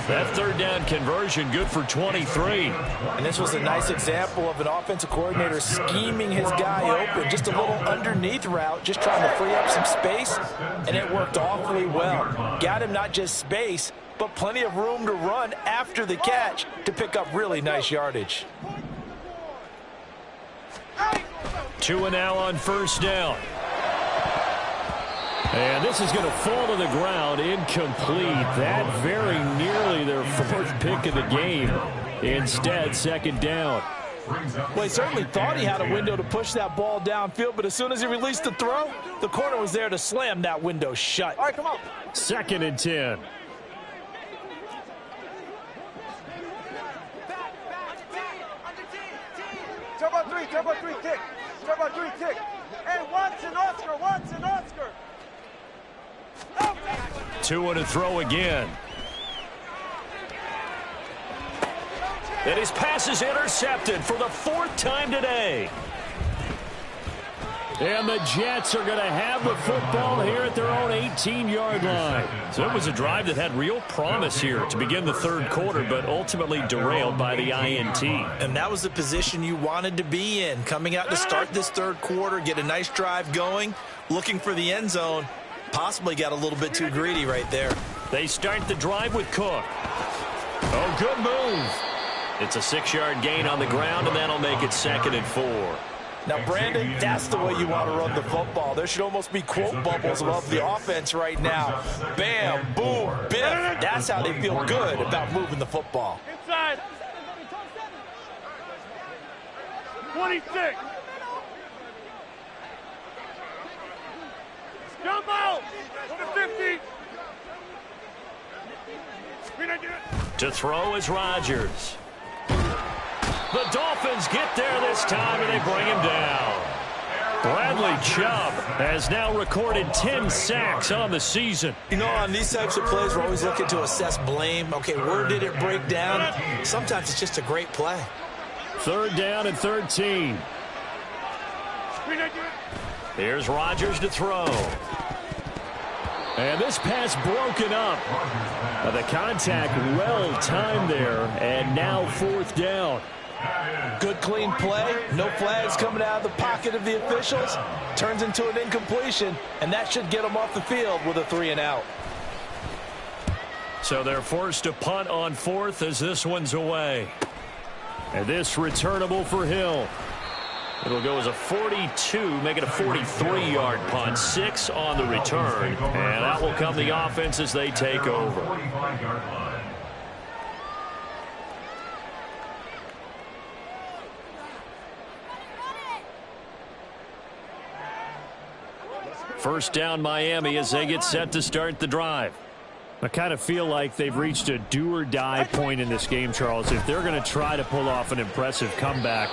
Speaker 14: That 3rd down conversion good for 23.
Speaker 12: And this was a nice example of an offensive coordinator scheming his guy open. Just a little underneath route, just trying to free up some space. And it worked awfully well. Got him not just space, but plenty of room to run after the catch to pick up really nice yardage.
Speaker 14: 2 now on 1st down. And this is going to fall to the ground, incomplete. That very nearly their 4th pick of the game. Instead, 2nd down.
Speaker 12: Well, he certainly thought he had a window to push that ball downfield, but as soon as he released the throw, the corner was there to slam that window shut.
Speaker 15: All right, come on.
Speaker 14: 2nd and 10.
Speaker 15: Turbo 3, kick. Turbo 3, kick. And once an Oscar.
Speaker 14: 2 and a throw again. And his pass is intercepted for the 4th time today. And the Jets are going to have the football here at their own 18-yard line. So it was a drive that had real promise here to begin the third quarter, but ultimately derailed by the INT.
Speaker 12: And that was the position you wanted to be in. Coming out to start this third quarter, get a nice drive going, looking for the end zone. Possibly got a little bit too greedy right there.
Speaker 14: They start the drive with Cook. Oh, good move. It's a 6-yard gain on the ground, and that'll make it 2nd and 4.
Speaker 12: Now, Brandon, that's the way you want to run the football. There should almost be quote bubbles above the offense right now. Bam, boom, biff. That's how they feel good about moving the football.
Speaker 15: Inside. 26. Jump out. To the 50.
Speaker 14: To throw is Rodgers. The Dolphins get there this time, and they bring him down. Bradley Chubb has now recorded 10 sacks on the season.
Speaker 12: You know, on these types of plays, we're always looking to assess blame. Okay, where did it break down? Sometimes it's just a great play.
Speaker 14: 3rd down and 13. Here's Rodgers to throw. And this pass broken up. The contact well timed there, and now 4th down.
Speaker 12: Good clean play. No flags coming out of the pocket of the officials. Turns into an incompletion, and that should get them off the field with a 3-and-out.
Speaker 14: So they're forced to punt on 4th as this one's away. And this returnable for Hill. It'll go as a 42, make it a 43-yard punt. 6 on the return. And out will come the offense as they take over. First down Miami as they get set to start the drive. I kind of feel like they've reached a do-or-die point in this game, Charles. If they're going to try to pull off an impressive comeback,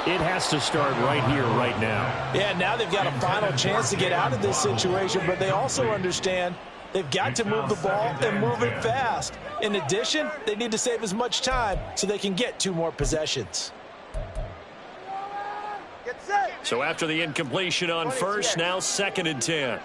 Speaker 14: it has to start right here, right now.
Speaker 12: Yeah, now they've got a final chance to get out of this situation, but they also understand they've got to move the ball and move it fast. In addition, they need to save as much time so they can get 2 more possessions.
Speaker 14: So after the incompletion on first, now 2nd and 10.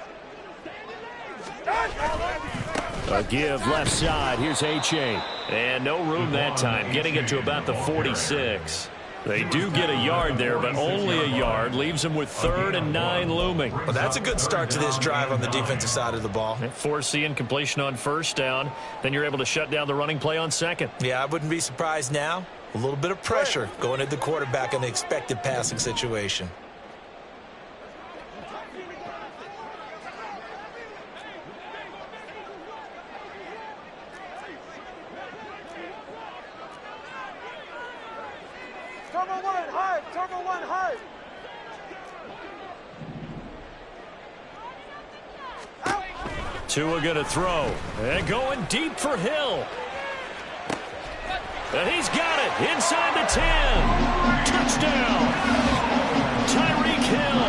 Speaker 14: A give left side. Here's H.A. And no room that time. Getting it to about the 46. They do get a yard there, but only a yard. Leaves them with 3rd and 9 looming.
Speaker 12: Well, that's a good start to this drive on the defensive side of the ball.
Speaker 14: Force the incompletion on first down. Then you're able to shut down the running play on 2nd.
Speaker 12: Yeah, I wouldn't be surprised now. A little bit of pressure going at the quarterback in the expected passing situation.
Speaker 15: Turbo one high.
Speaker 14: Tua going to throw. And going deep for Hill. And he's got it inside the 10. Touchdown. Tyreek Hill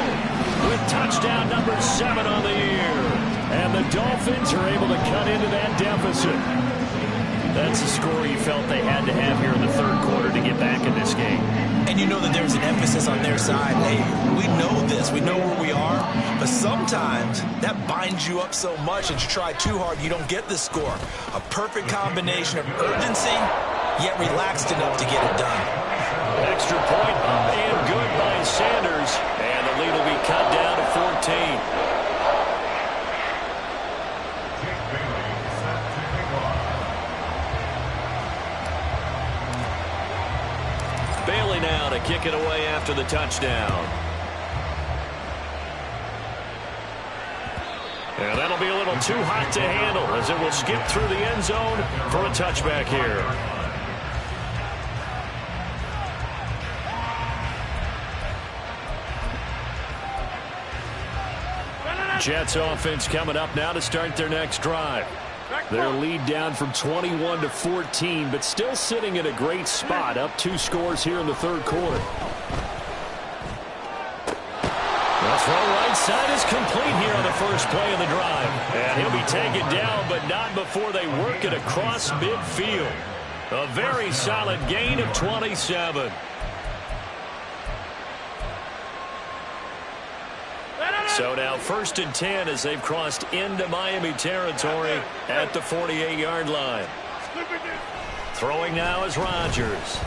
Speaker 14: with touchdown number 7 on the year. And the Dolphins are able to cut into that deficit. That's the score you felt they had to have here in the third quarter to get back in this game.
Speaker 12: And you know that there's an emphasis on their side. Hey, we know this. We know where we are. But sometimes that binds you up so much that you try too hard, you don't get the score. A perfect combination of urgency, yet relaxed enough to get it done.
Speaker 14: Extra point and good by Sanders. And the lead will be cut down to 14. Bailey now to kick it away after the touchdown. And that'll be a little too hot to handle as it will skip through the end zone for a touchback here. Jets offense coming up now to start their next drive. Their lead down from 21 to 14, but still sitting in a great spot, up 2 scores here in the third quarter. The throw right side is complete here on the first play of the drive. And he'll be taken down, but not before they work it across midfield. A very solid gain of 27.
Speaker 10: So now 1st and 10 as they've crossed into Miami territory at the 48-yard line. Throwing now is Rodgers.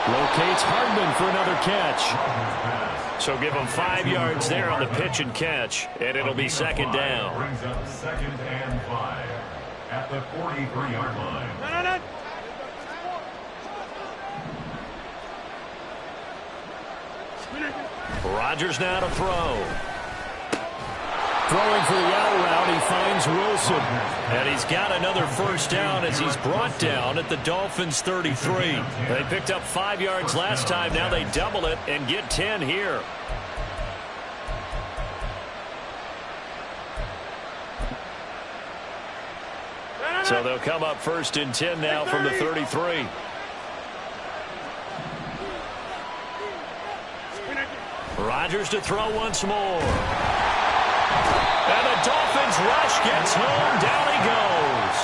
Speaker 10: Locates Hardman for another catch. So give him 5 yards there on the pitch and catch, and it'll be 2nd down.
Speaker 11: Brings up 2nd and 5 at the 43-yard line.
Speaker 10: Rodgers now to throw. Throwing for the out route, he finds Wilson. And he's got another 1st down as he's brought down at the Dolphins' 33. They picked up 5 yards last time. Now they double it and get 10 here. So they'll come up 1st and 10 now from the 33. Rodgers to throw once more. And the Dolphins rush gets home. Down he goes.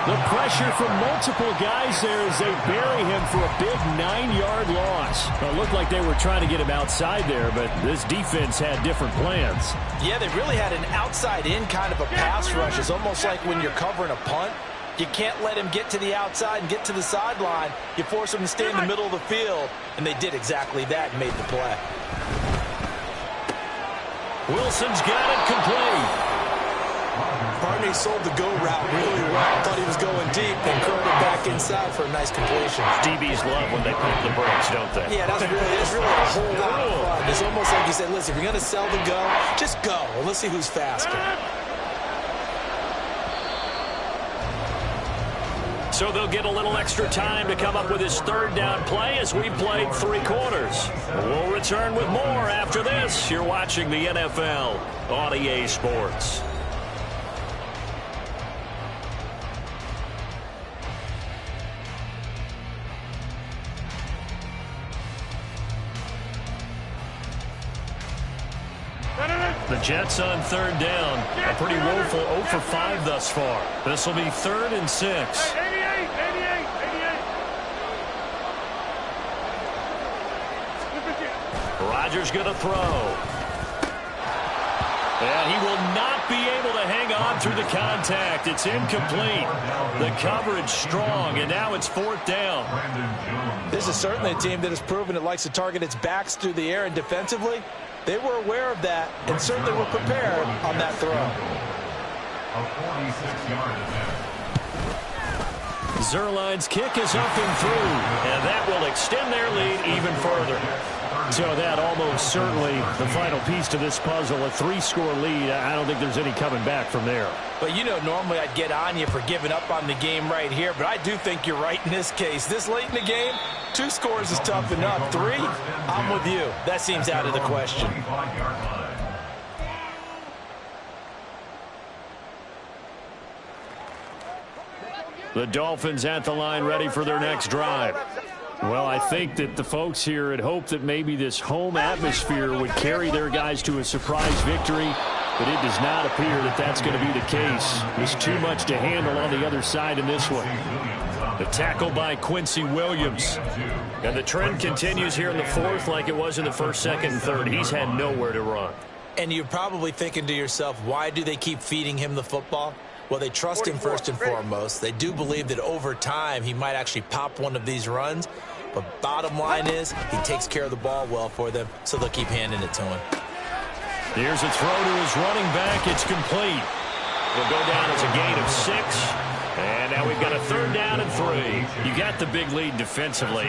Speaker 10: The pressure from multiple guys there as they bury him for a big 9-yard loss. It looked like they were trying to get him outside there, but this defense had different plans.
Speaker 12: Yeah, they really had an outside-in kind of a pass rush. It's almost like when you're covering a punt. You can't let him get to the outside and get to the sideline. You force him to stay in the middle of the field, and they did exactly that and made the play.
Speaker 10: Wilson's got it complete.
Speaker 12: Barney sold the go route really well. Thought he was going deep and curled it back inside for a nice completion.
Speaker 10: DBs love when they pump the brakes, don't they?
Speaker 12: Yeah, that's really a whole lot of fun. It's almost like you said, listen, if you're going to sell the go, just go. Well, let's see who's faster.
Speaker 10: So they'll get a little extra time to come up with his 3rd down play as we played 3 quarters. We'll return with more after this. You're watching the NFL on EA Sports. The Jets on 3rd down. A pretty woeful 0 for 5 thus far. This will be 3rd and 6. Rodgers going to throw. And he will not be able to hang on through the contact. It's incomplete. The coverage strong, and now it's 4th down.
Speaker 12: This is certainly a team that has proven it likes to target its backs through the air, and defensively, they were aware of that and certainly were prepared on that throw.
Speaker 11: A 46-yard attempt.
Speaker 10: Zerline's kick is up and through, and that will extend their lead even further. So that almost certainly the final piece to this puzzle, a 3-score lead. I don't think there's any coming back from there.
Speaker 12: But, you know, normally I'd get on you for giving up on the game right here, but I do think you're right in this case. This late in the game, 2 scores is tough enough. 3, I'm with you. That seems out of the question.
Speaker 10: The Dolphins at the line ready for their next drive. Well, I think that the folks here had hoped that maybe this home atmosphere would carry their guys to a surprise victory, but it does not appear that that's going to be the case. There's too much to handle on the other side in this one. The tackle by Quincy Williams. And the trend continues here in the 4th like it was in the 1st, 2nd, and 3rd. He's had nowhere to run.
Speaker 12: And you're probably thinking to yourself, why do they keep feeding him the football? Well, they trust him first and foremost. They do believe that over time he might actually pop one of these runs. But bottom line is he takes care of the ball well for them, so they'll keep handing it to him.
Speaker 10: Here's a throw to his running back. It's complete. It'll go down as a gain of 6. And now we've got a 3rd down and 3. You got the big lead defensively.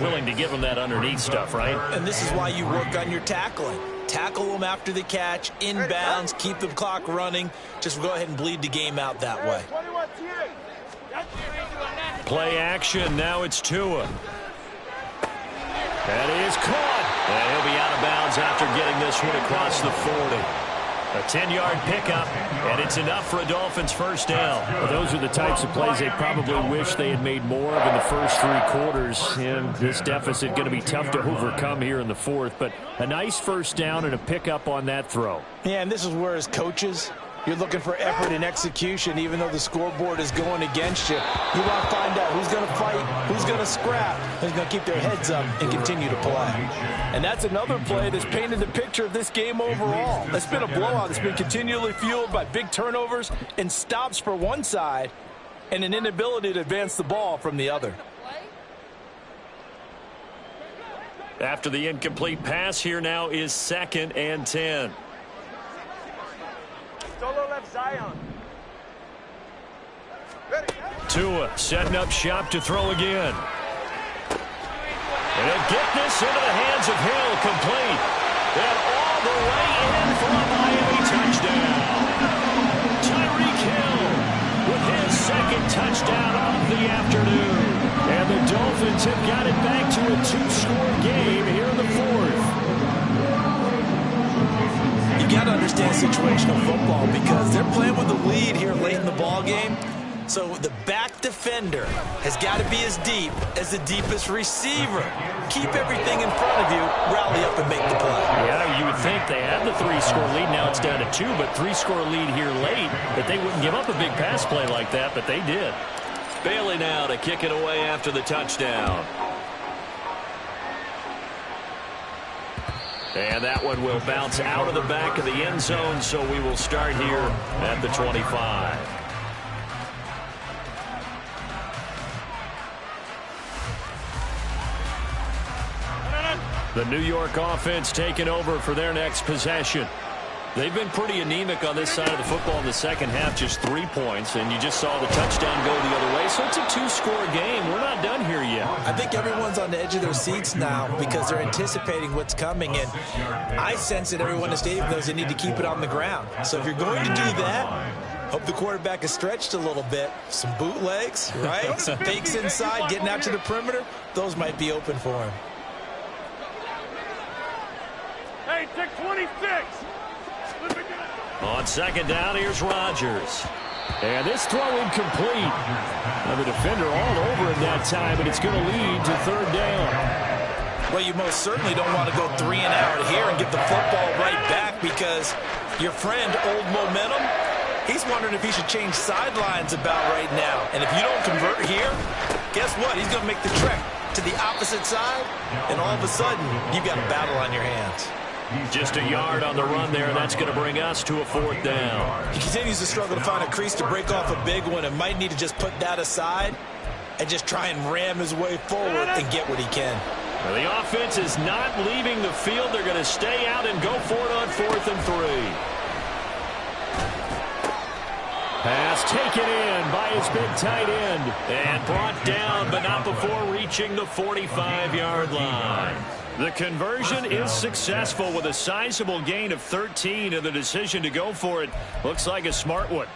Speaker 10: Willing to give them that underneath stuff, right?
Speaker 12: And this is why you work on your tackling. Tackle them after the catch, inbounds, keep the clock running. Just go ahead and bleed the game out that way.
Speaker 10: Play action. Now it's Tua. That is caught. And he'll be out of bounds after getting this one across the 40. A 10-yard pickup, and it's enough for a Dolphins 1st down. Well, those are the types of plays they probably wish they had made more of in the first 3 quarters. And this deficit going to be tough to overcome here in the 4th. But a nice 1st down and a pickup on that throw.
Speaker 12: Yeah, and this is where his coaches You're looking for effort and execution, even though the scoreboard is going against you. You want to find out who's going to fight, who's going to scrap, who's going to keep their heads up and continue to play.
Speaker 13: And that's another play that's painted the picture of this game overall. It's been a blowout that's been continually fueled by big turnovers and stops for one side and an inability to advance the ball from the other.
Speaker 10: After the incomplete pass, here now is 2nd and 10.
Speaker 15: Solo left Zion.
Speaker 10: Tua setting up shop to throw again. And he'll get this into the hands of Hill, complete. And all the way in for a Miami touchdown. Tyreek Hill with his 2nd touchdown of the afternoon. And the Dolphins have got it back to a 2-score game here in the 4th.
Speaker 12: You got to understand situational football because they're playing with the lead here late in the ball game. So the back defender has got to be as deep as the deepest receiver. Keep everything in front of you, rally up and make the play.
Speaker 10: Yeah, you would think they had the 3-score lead. Now it's down to 2, but 3-score lead here late, that they wouldn't give up a big pass play like that, but they did. Bailey now to kick it away after the touchdown. And that one will bounce out of the back of the end zone, so we will start here at the 25. The New York offense taking over for their next possession. They've been pretty anemic on this side of the football in the second half, just 3 points, and you just saw the touchdown go the other way. So it's a 2-score game. We're not done here yet.
Speaker 12: I think everyone's on the edge of their seats now because they're anticipating what's coming, and I sense that everyone in the stadium knows they need to keep it on the ground. So if you're going to do that, hope the quarterback is stretched a little bit. Some bootlegs, right? Some fakes inside, getting out to the perimeter. Those might be open for him.
Speaker 15: Hey, take 26.
Speaker 10: On 2nd down, here's Rodgers. And this throw incomplete. Now the defender all over him that time, but it's going to lead to 3rd down.
Speaker 12: Well, you most certainly don't want to go 3 and out here and get the football right back because your friend, Old Momentum, he's wondering if he should change sidelines about right now. And if you don't convert here, guess what? He's going to make the trek to the opposite side, and all of a sudden, you've got a battle on your hands.
Speaker 10: Just a yard on the run there, and that's going to bring us to a 4th down.
Speaker 12: He continues to struggle to find a crease to break off a big one and might need to just put that aside and just try and ram his way forward and get what he can.
Speaker 10: Well, the offense is not leaving the field. They're going to stay out and go for it on 4th and 3. Pass taken in by his big tight end and brought down, but not before reaching the 45-yard line. The conversion is successful with a sizable gain of 13, and the decision to go for it looks like a smart one.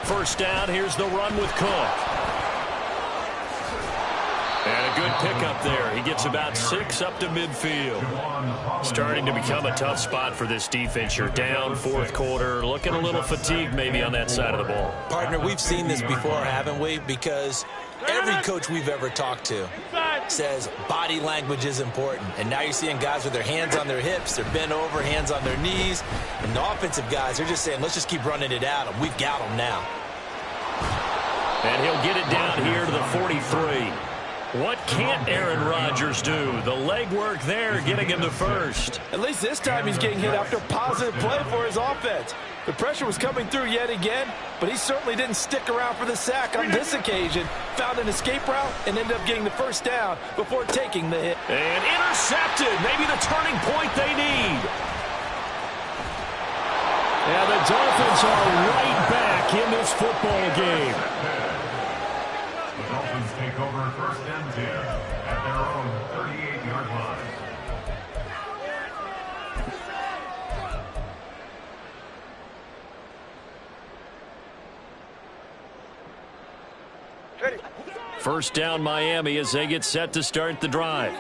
Speaker 10: First down, here's the run with Cook. And a good pickup there. He gets about 6 up to midfield. Starting to become a tough spot for this defense. You're down 4th quarter, looking a little fatigued maybe on that side of the ball.
Speaker 12: Partner, we've seen this before, haven't we? Because every coach we've ever talked to says body language is important. And now you're seeing guys with their hands on their hips, they're bent over, hands on their knees. And the offensive guys, they're just saying, let's just keep running it at them. We've got them now.
Speaker 10: And he'll get it down here to the 43. What can't Aaron Rodgers do? The legwork there getting him the first.
Speaker 13: At least this time he's getting hit after a positive play for his offense. The pressure was coming through yet again, but he certainly didn't stick around for the sack on this occasion. Found an escape route and ended up getting the first down before taking the hit.
Speaker 10: And intercepted. Maybe the turning point they need. And the Dolphins are right back in this football game.
Speaker 11: The Dolphins take over 1st and 10 at their own 38-yard line.
Speaker 10: First down Miami as they get set to start the drive.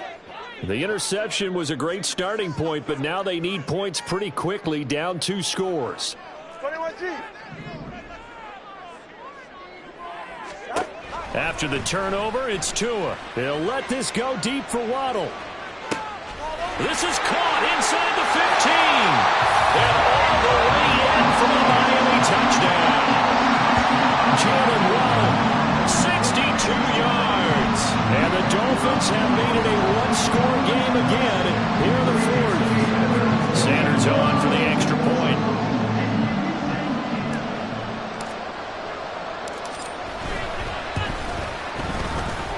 Speaker 10: The interception was a great starting point, but now they need points pretty quickly, down 2 scores.
Speaker 15: 21G.
Speaker 14: After the turnover, it's Tua. He'll let this go deep for Waddle. This is caught inside the 15. And all the way in for the Miami touchdown. Jalen Waddle, 62 yards. And the Dolphins have made it a one-score game again here in the fourth. Sanders on for the extra point.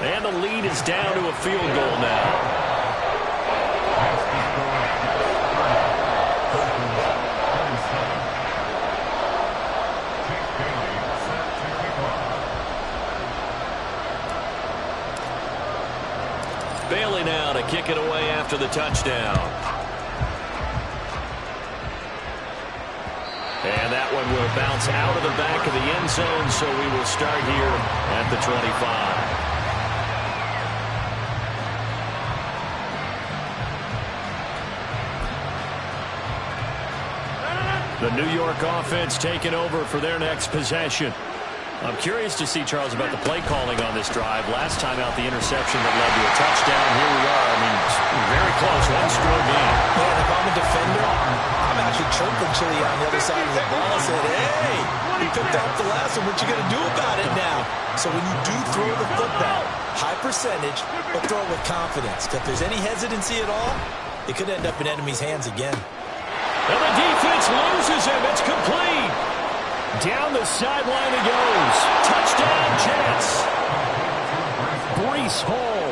Speaker 14: And the lead is down to a field goal now. Bailey now to kick it away after the touchdown. And that one will bounce out of the back of the end zone, so we will start here at the 25. The New York offense taking over for their next possession. I'm curious to see, Charles, about the play calling on this drive. Last time out, the interception that led to a touchdown. Here we are. I mean, very close, one-score game.
Speaker 12: Man, if I'm a defender, I'm actually chirping Chili on the other side of the ball and said, hey, you picked off the last one. What you going to do about it now? So when you do throw the football, high percentage, but throw it with confidence. If there's any hesitancy at all, it could end up in enemy's hands again.
Speaker 14: And the defense loses him. It's complete. Down the sideline he goes. Touchdown, Jets. Breece Hall,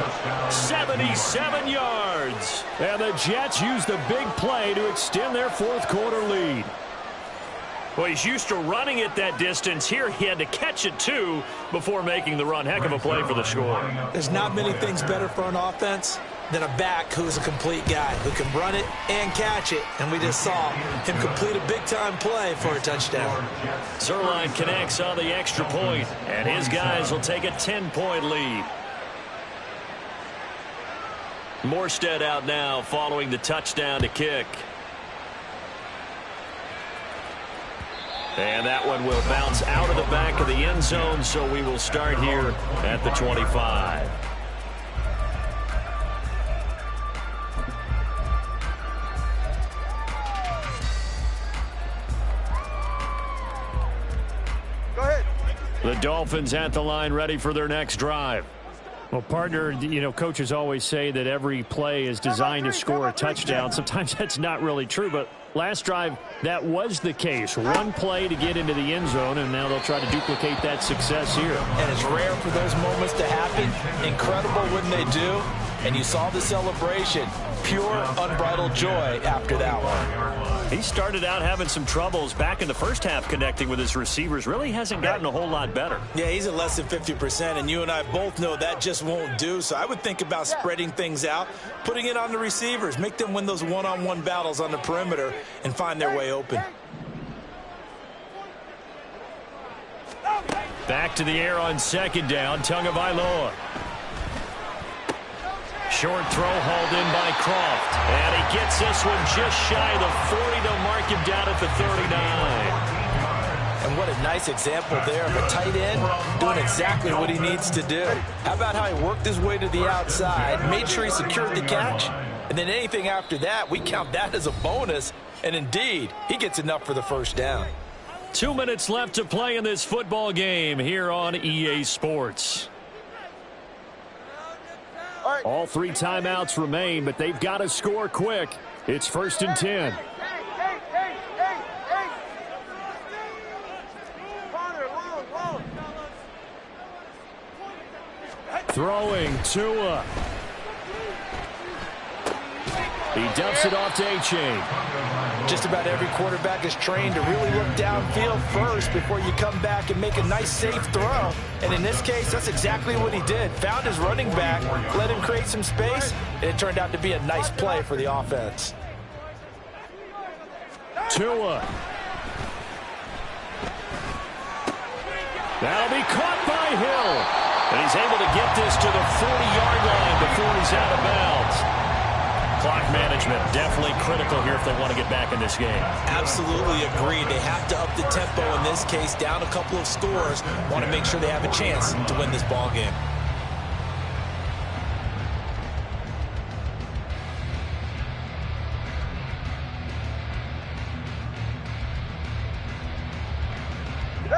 Speaker 14: 77 yards. And the Jets use the big play to extend their fourth quarter lead. Well, he's used to running it that distance. Here he had to catch it, too, before making the run. Heck of a play for the score.
Speaker 12: There's not many things better for an offense than a back who's a complete guy, who can run it and catch it. And we just saw him complete a big-time play for a touchdown.
Speaker 14: Zerline connects on the extra point, and his guys will take a 10-point lead. Morstead out now following the touchdown to kick. And that one will bounce out of the back of the end zone, so we will start here at the 25. The Dolphins at the line, ready for their next drive. Well, partner, you know, coaches always say that every play is designed to score a touchdown. Sometimes that's not really true, but last drive, that was the case. One play to get into the end zone, and now they'll try to duplicate that success here.
Speaker 12: And it's rare for those moments to happen. Incredible when they do. And you saw the celebration. Pure, unbridled joy after that one.
Speaker 14: He started out having some troubles back in the first half connecting with his receivers. Really hasn't gotten a whole lot better.
Speaker 12: Yeah, he's at less than 50%, and you and I both know that just won't do. So I would think about spreading things out, putting it on the receivers, make them win those one-on-one battles on the perimeter and find their way open.
Speaker 14: Back to the air on second down, Tagovailoa. Short throw hauled in by Croft. And he gets this one just shy of the 40 to mark him down at the 39.
Speaker 12: And what a nice example there of a tight end doing exactly what he needs to do. How about how he worked his way to the outside, made sure he secured the catch, and then anything after that, we count that as a bonus. And indeed, he gets enough for the first down.
Speaker 14: 2 minutes left to play in this football game here on EA Sports. All three timeouts remain, but they've got to score quick. It's 1st and 10. Throwing Tua. He dumps it off to A-Chain.
Speaker 12: Just about every quarterback is trained to really look downfield first before you come back and make a nice, safe throw. And in this case, that's exactly what he did. Found his running back, let him create some space, and it turned out to be a nice play for the offense.
Speaker 14: Tua. That'll be caught by Hill. And he's able to get this to the 40-yard line before he's out of bounds. Clock management definitely critical here if they want to get back in this game.
Speaker 12: Absolutely agreed. They have to up the tempo in this case, down a couple of scores. Want to make sure they have a chance to win this ball game.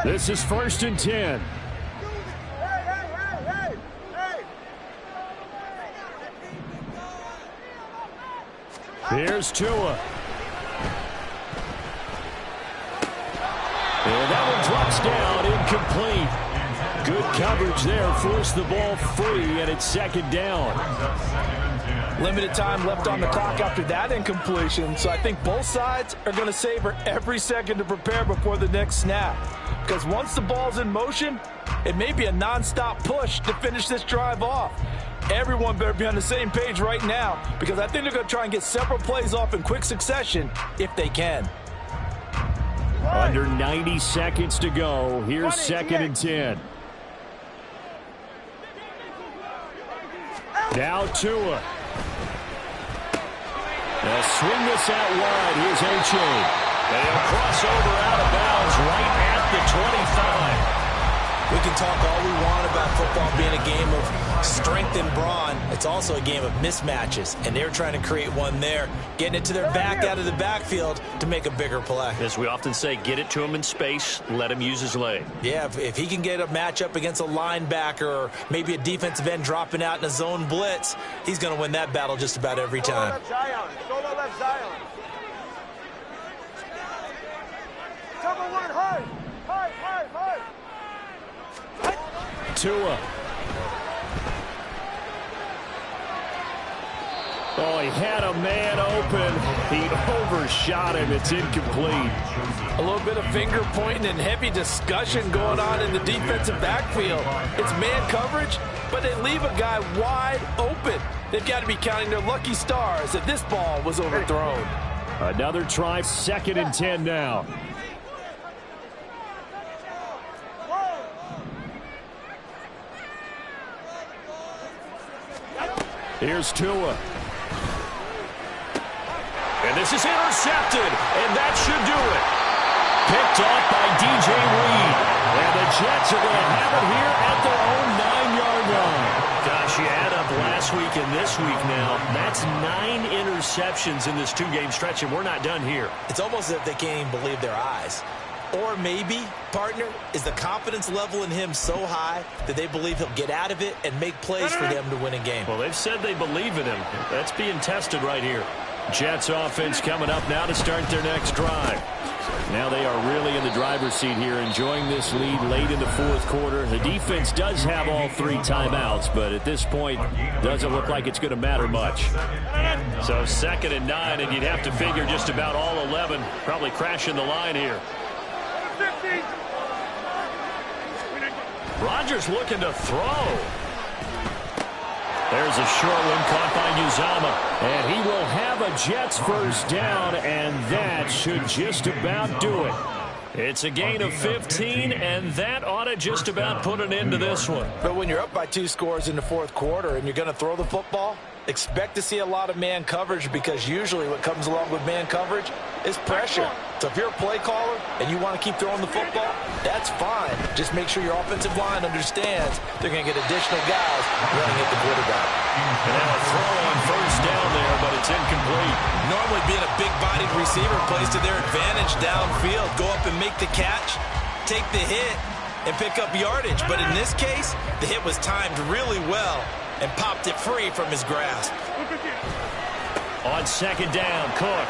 Speaker 14: This is 1st and 10. Here's Tua. And that one drops down, incomplete. Good coverage there, forced the ball free, and it's 2nd down.
Speaker 12: Limited time left on the clock after that incompletion, so I think both sides are going to savor every second to prepare before the next snap. Because once the ball's in motion, it may be a non-stop push to finish this drive off. Everyone better be on the same page right now, because I think they're going to try and get several plays off in quick succession if they can.
Speaker 14: Under 90 seconds to go. Here's 2nd and 10. Now Tua. They'll swing this out wide. Here's A-Chain. They'll cross over out of bounds right at the 25.
Speaker 12: We can talk all we want about football being a game of strength and brawn. It's also a game of mismatches, and they're trying to create one there, getting it to their back out of the backfield to make a bigger play.
Speaker 14: As we often say, get it to him in space, let him use his leg.
Speaker 12: Yeah, if he can get a matchup against a linebacker or maybe a defensive end dropping out in a zone blitz, he's going to win that battle just about every time.
Speaker 15: Solo left Zion. Cover one, high.
Speaker 14: Tua. Oh, he had a man open. He overshot him. It's incomplete.
Speaker 12: A little bit of finger pointing and heavy discussion going on in the defensive backfield. It's man coverage, but they leave a guy wide open. They've got to be counting their lucky stars that this ball was overthrown.
Speaker 14: Another try, 2nd and 10 now. Here's Tua. And this is intercepted, and that should do it. Picked off by DJ Reed. And the Jets are going to have it here at their own 9-yard line. Gosh, you add up last week and this week now. That's 9 interceptions in this 2-game stretch, and we're not done here.
Speaker 12: It's almost as if they can't even believe their eyes. Or maybe, partner, is the confidence level in him so high that they believe he'll get out of it and make plays for them to win a game.
Speaker 14: Well, they've said they believe in him. That's being tested right here. Jets offense coming up now to start their next drive. Now they are really in the driver's seat here, enjoying this lead late in the 4th quarter. The defense does have all 3 timeouts, but at this point, doesn't look like it's going to matter much. So 2nd and 9, and you'd have to figure just about all 11 probably crashing the line here. Rodgers looking to throw. There's a short one caught by Uzama. And he will have a Jets first down, and that should just about do it. It's a gain of 15, and that ought to just about put an end to this one.
Speaker 12: But when you're up by 2 scores in the 4th quarter and you're going to throw the football, expect to see a lot of man coverage, because usually what comes along with man coverage is pressure. So if you're a play caller and you want to keep throwing the football, that's fine. Just make sure your offensive line understands they're going to get additional guys running at the quarterback.
Speaker 14: And now a throw on first down there, but it's incomplete.
Speaker 12: Normally being a big-bodied receiver plays to their advantage downfield. Go up and make the catch, take the hit, and pick up yardage. But in this case, the hit was timed really well and popped it free from his grasp.
Speaker 14: On 2nd down, Cook.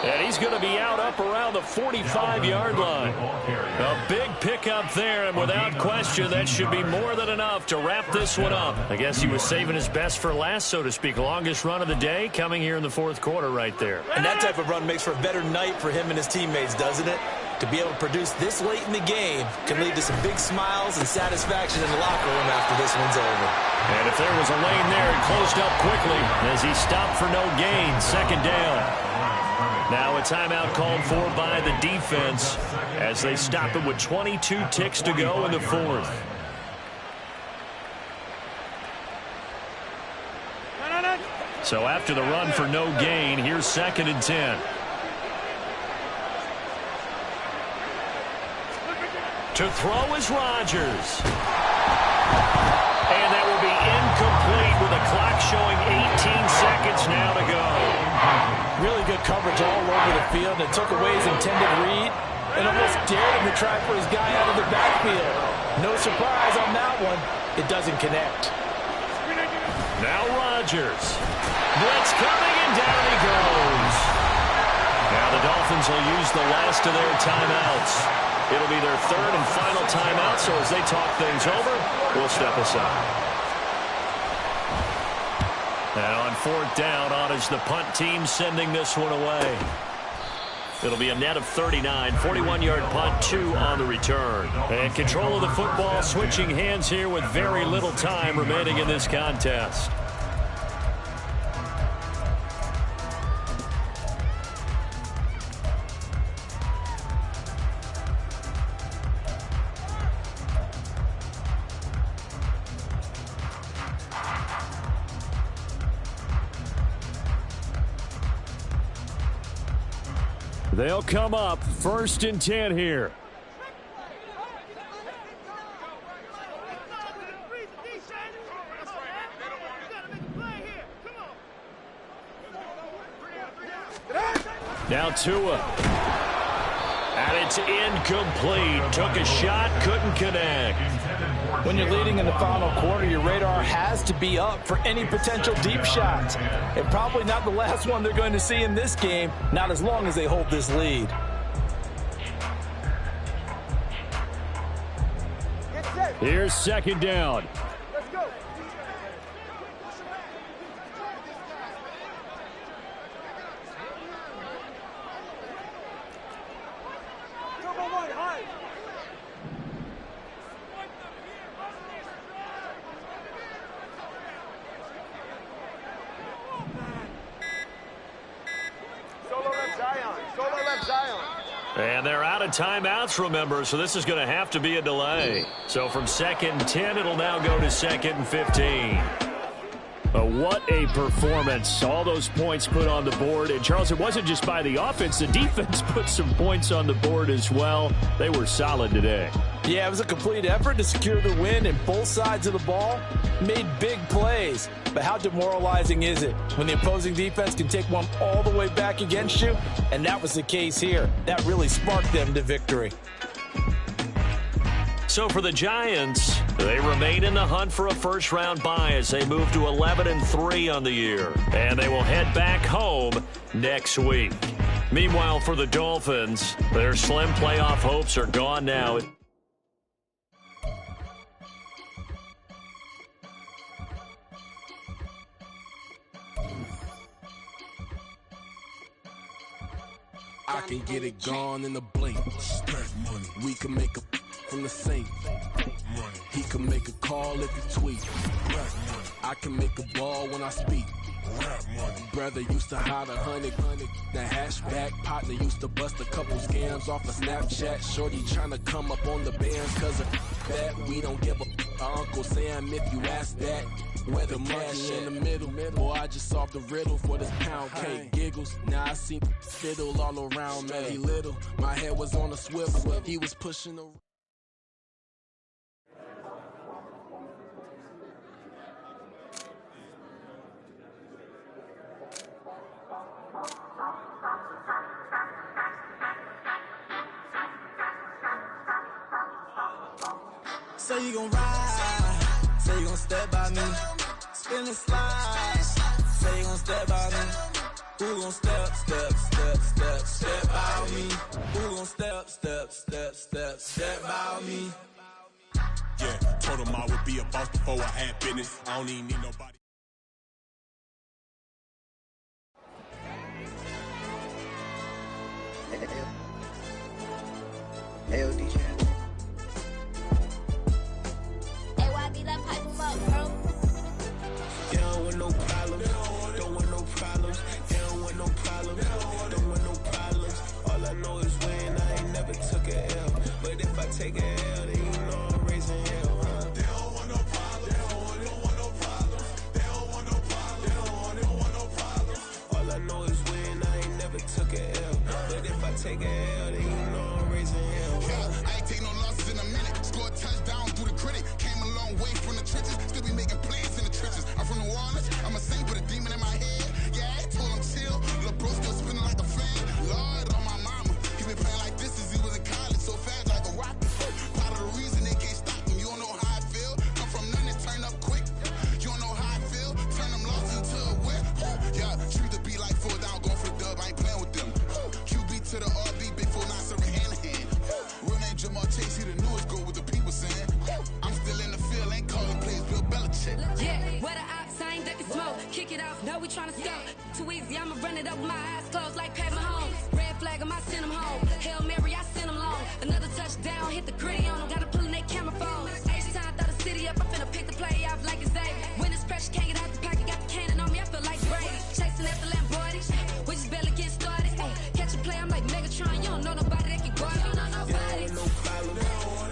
Speaker 14: And he's going to be out up around the 45-yard line. A big pickup there, and without question, that should be more than enough to wrap this one up. I guess he was saving his best for last, so to speak. Longest run of the day coming here in the 4th quarter right there.
Speaker 12: And that type of run makes for a better night for him and his teammates, doesn't it? To be able to produce this late in the game can lead to some big smiles and satisfaction in the locker room after this one's over.
Speaker 14: And if there was a lane there, it closed up quickly as he stopped for no gain. 2nd down. Now a timeout called for by the defense as they stop it with 22 ticks to go in the 4th. So after the run for no gain, here's 2nd and 10. To throw is Rodgers. And that will be incomplete with the clock showing 18 seconds now to go.
Speaker 12: Really good coverage all over the field. It took away his intended read and almost dared him to try for his guy out of the backfield. No surprise on that one. It doesn't connect.
Speaker 14: Now Rodgers. Blitz coming, and down he goes. Now the Dolphins will use the last of their timeouts. It'll be their 3rd and final timeout, so as they talk things over, we'll step aside. Now on 4th down, on is the punt team sending this one away. It'll be a net of 39, 41-yard punt, 2 on the return. And control of the football switching hands here with very little time remaining in this contest. They'll come up 1st and 10 here. Now Tua. And it's incomplete. Took a shot, couldn't connect.
Speaker 12: When you're leading in the final quarter, your radar has to be up for any potential deep shots. And probably not the last one they're going to see in this game, not as long as they hold this lead.
Speaker 14: Here's 2nd down.
Speaker 15: Let's go.
Speaker 14: And they're out of timeouts, remember, so this is going to have to be a delay. So from 2nd and 10, it'll now go to 2nd and 15. What a performance. All those points put on the board. And, Charles, it wasn't just by the offense. The defense put some points on the board as well. They were solid today.
Speaker 12: Yeah, it was a complete effort to secure the win, and both sides of the ball made big plays. But how demoralizing is it when the opposing defense can take one all the way back against you? And that was the case here. That really sparked them to victory.
Speaker 14: So for the Giants, they remain in the hunt for a first-round bye as they move to 11-3 on the year. And they will head back home next week. Meanwhile, for the Dolphins, their slim playoff hopes are gone now.
Speaker 2: I can get it gone in a blink. Money. We can make a from the safe. Money. He can make a call if he tweet. I can make a ball when I speak. Brother used to hide 100, the hashback partner used to bust a couple scams off of Snapchat. Shorty tryna come up on the bands cause of that. We don't give a Uncle Sam if you ask that. Where the cash in the middle, boy, I just solved the riddle for this pound cake. Giggles, now I see fiddle all around me. Little, my head was on a swivel. He was pushing the.
Speaker 16: Say you gon' ride, say you gon' step by me, spin and slide, say you gon' step by me, who gon' step by me, who gon' step by me.
Speaker 7: Yeah, told him I would be a boss before I had business, I don't even need nobody.
Speaker 16: Hey, DJ.
Speaker 2: They don't want no problems, don't want no problems. They don't want no problems, don't want no problems. All I know is win, I ain't never took a L. But if I take a L, then you know I'm raising hell, huh? They don't want no problems, they don't want no problems. They don't want no problems, they don't want no
Speaker 4: He the newest goat with the people saying. I'm still in the field, ain't calling plays, Bill Belichick.
Speaker 5: Yeah, where the ops, I ain't ducking smoke. Kick it off, no, we tryna score. Too easy, I'ma run it up with my eyes closed like Pat Mahomes. Red flag, I send him home. Hail Mary, I send him long. Another touchdown, hit the gritty on him. Gotta pull in that camera phone. H-time, throw the city up, I'm finna pick the play off like it's Xavier. When it's pressure, can't get out the pocket, got the cannon on me, I feel like Brady. Chasing after Lamborghini, we just barely get started. Ay, catch a play, I'm like Megatron, you don't know nobody that can guard me. You don't know nobody.
Speaker 2: No problem,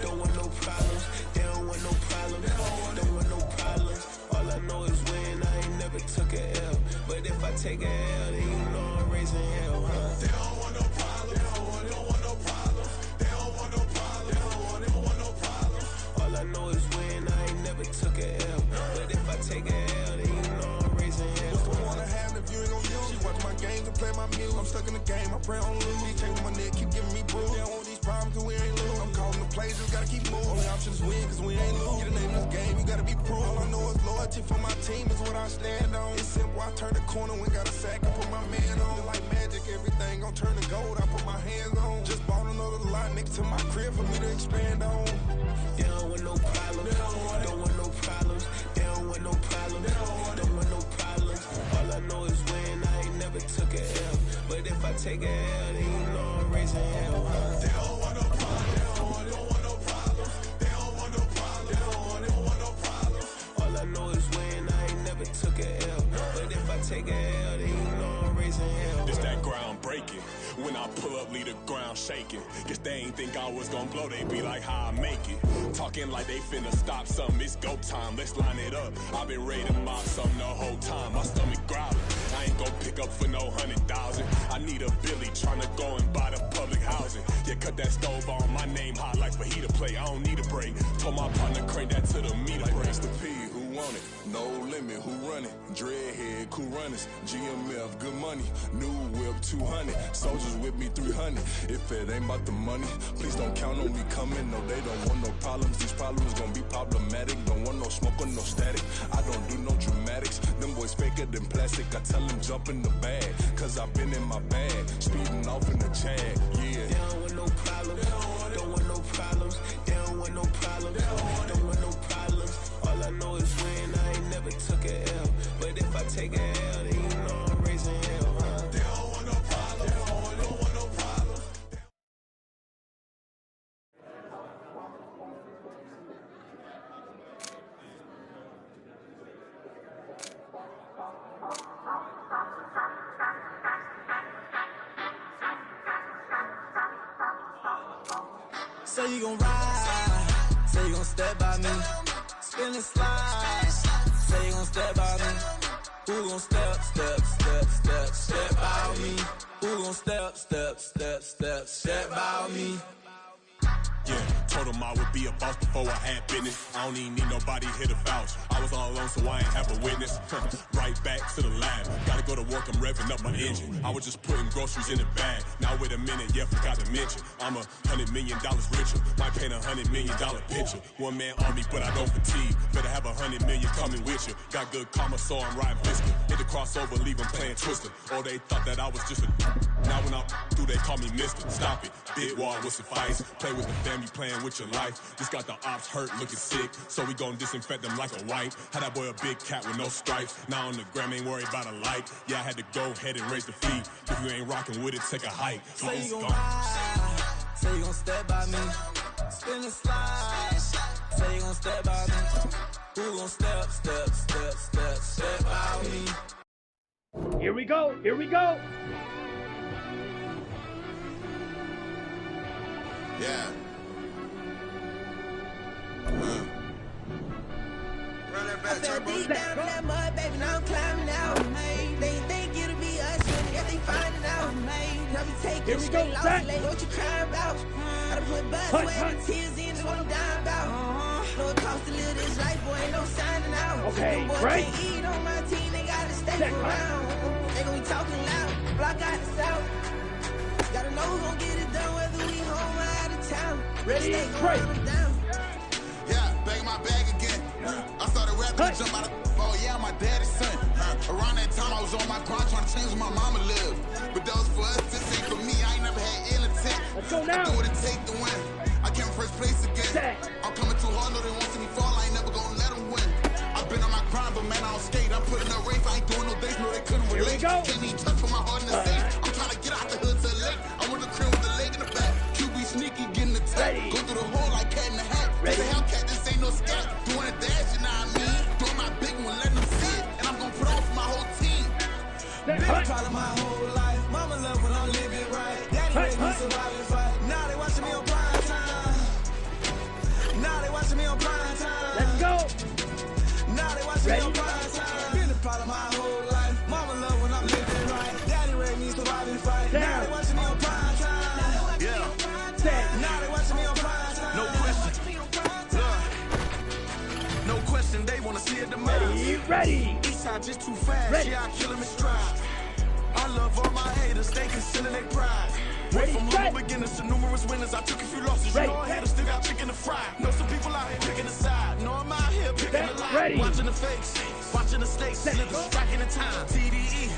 Speaker 2: don't want no problems. They don't want no problems, don't want no problems. All I know is win, I ain't never took a L. But if I take a L, then you know I'm raising hell, huh?
Speaker 8: They don't want no problems, don't want no problems. They don't want no problems, don't want no problems.
Speaker 2: All I know is win, I ain't never took a L. But if I take a L, then you know I'm raising hell.
Speaker 6: What's the point of having if you ain't gon' use? She watch my games and play my music. I'm stuck in the game, I pray on lose. These chains on my neck keep giving me bruise. They don't want these problems cause we ain't lose. I'm calling the plays, just gotta keep moving. Only option is win cause we ain't lose. Get a name in this game, you gotta be proof. All I know is loyalty for my team is what I stand on. It's simple, I turn the corner when got a sack, I put my man on. It's like magic, everything gon' turn to gold, I put my hands on. Just bought another lot next to my crib for me to expand on.
Speaker 2: They don't want no problems, don't want no problems. They don't want no problems, don't want no problems. All I know is win, I ain't never took a L. But if I take a L, then you know I'm raising hell, huh?
Speaker 8: They don't want no problems, don't want no problems. They don't want no problems, don't want no problems.
Speaker 2: All I know is win, I ain't never took a L. But if I take a L, then you know I'm raising hell.
Speaker 7: It's that ground breaking. When I pull up, leave the ground shaking. Guess they ain't think I was gonna blow, they be like, how I make it. Talking like they finna stop something, it's go time, let's line it up. I've been ready to mob something the whole time, my stomach growling. I ain't gon' pick up for no 100,000. I need a Billy tryna go and buy the public housing. Yeah, cut that stove on, my name hot like fajita play. I don't need a break. Told my partner crank that to the meter
Speaker 8: like
Speaker 7: break.
Speaker 8: Mr. P, who want it? No limit, who run it? Dreadhead, cool runners. GMF, good money. New whip, 200. Soldiers with me, 300. If it ain't about the money, please don't count on me coming. No, they don't want no problems. These problems gon' be problematic. Don't want no smoke or no static. I don't do no dramatics. Them boys faker than plastic. I tell them jump in the bag, cause I've been in my bag. Speeding off in the Jag, yeah.
Speaker 2: They don't want no problems, don't want no problems. They don't want no problems, don't want no problems. All I know is win, I ain't never took a L. But if I take a L, then you know I'm raising hell, huh?
Speaker 8: They don't want no problems, don't want no problems.
Speaker 16: Say you gon' ride, say you gon' step by me, spin and slide. Say you gon' step by me, who gon' step by me? Who gon' step by me?
Speaker 7: Yeah, told him I would be a boss before I had business. I don't even need nobody here to vouch. I was all alone, so I ain't have a witness. Right back to the lab. Gotta go to work, I'm revving up my engine. I was just putting groceries in the bag. Now wait a minute, yeah, forgot to mention. I'm $100 million richer. Might paint $100 million picture. One man army, but I don't fatigue. Better have 100 million coming with you. Got good karma, so I'm riding Fisker. Hit the crossover, leave them playing Twister. Or they thought that I was just a. Now when I do, they call me Mister. Stop it. Big wall with suffice. Play with the family, playing with your life. This got the ops hurt, looking sick. So we gon' disinfect them like a wipe. Had that boy a big cat with no stripes. Now on the gram, ain't worried about a light. Yeah, I had to go ahead and raise the feet. If you ain't rocking with it, take a hike.
Speaker 16: Say you gon' ride, say you gon' step by me, spin and slide. Say you gon' step by me, who gon' step by me?
Speaker 15: Here we go, here we go.
Speaker 4: Yeah.
Speaker 16: Run that back, turbo. Deep down in that mud, baby, now I'm climbing out. They think it'll be us, but if they find it out, now we take it straight lost. Like what you crying about? Gotta put buzz where the tears in, is what I'm dying about. Know it costs to live this life, boy, ain't no signing out.
Speaker 15: Okay,
Speaker 16: them boys
Speaker 15: right.
Speaker 16: can't eat on my team, they gotta stay around. They gon' be talking loud, block out the south. Gotta know who gon' get it done, whether we home or out of town.
Speaker 15: Ready,
Speaker 16: break.
Speaker 4: Yeah, back in my bag again. I started rapping, jump out of oh yeah, my daddy's son. Around that time I was on my grind trying to change where my mama lived. But that was for us, this ain't for me. I ain't never had ill intent.
Speaker 15: Let's go now.
Speaker 4: I do what it take to win. I came first place again. I'm coming too hard, no, they won't see me fall. I ain't never gonna let them win. I've been on my grind, but man, I don't skate. I'm putting up race, I ain't doing no days, no, they couldn't relate. Can't even touch for my heart in the safe. I'm trying to get out the hood to the lake. I'm with the crib with the leg in the back. QB sneaky, getting attacked. Go through the hole like cat in the hat. This a Hellcat, this ain't no scat. Doing a dash, you know what I mean? Doing my big one, letting them see it. And I'm gonna put on for my whole team.
Speaker 16: Been proud of my whole life. Mama love when I'm living right. Daddy raised me surviving fight. Now they watching me on prime time. Now they watching me on prime time. Let's go. Now they watching me on prime time. Been proud of my whole life. Mama love when I'm living right. Daddy raised me surviving fight. Now they watching me on prime time. Yeah. Now they watching me on prime time.
Speaker 6: No question. No question, they wanna see it demise.
Speaker 16: Ready.
Speaker 6: Eastside just too fast, yeah, I kill him in stride. I love all my haters, they consider their pride. Went from humble beginners to numerous winners. I took a few losses, you know I haters still got chicken to fry. Know some people out here picking a side. Know I'm out here picking a lie. Watching the fakes, watching the stakes, living striking the time. TDE,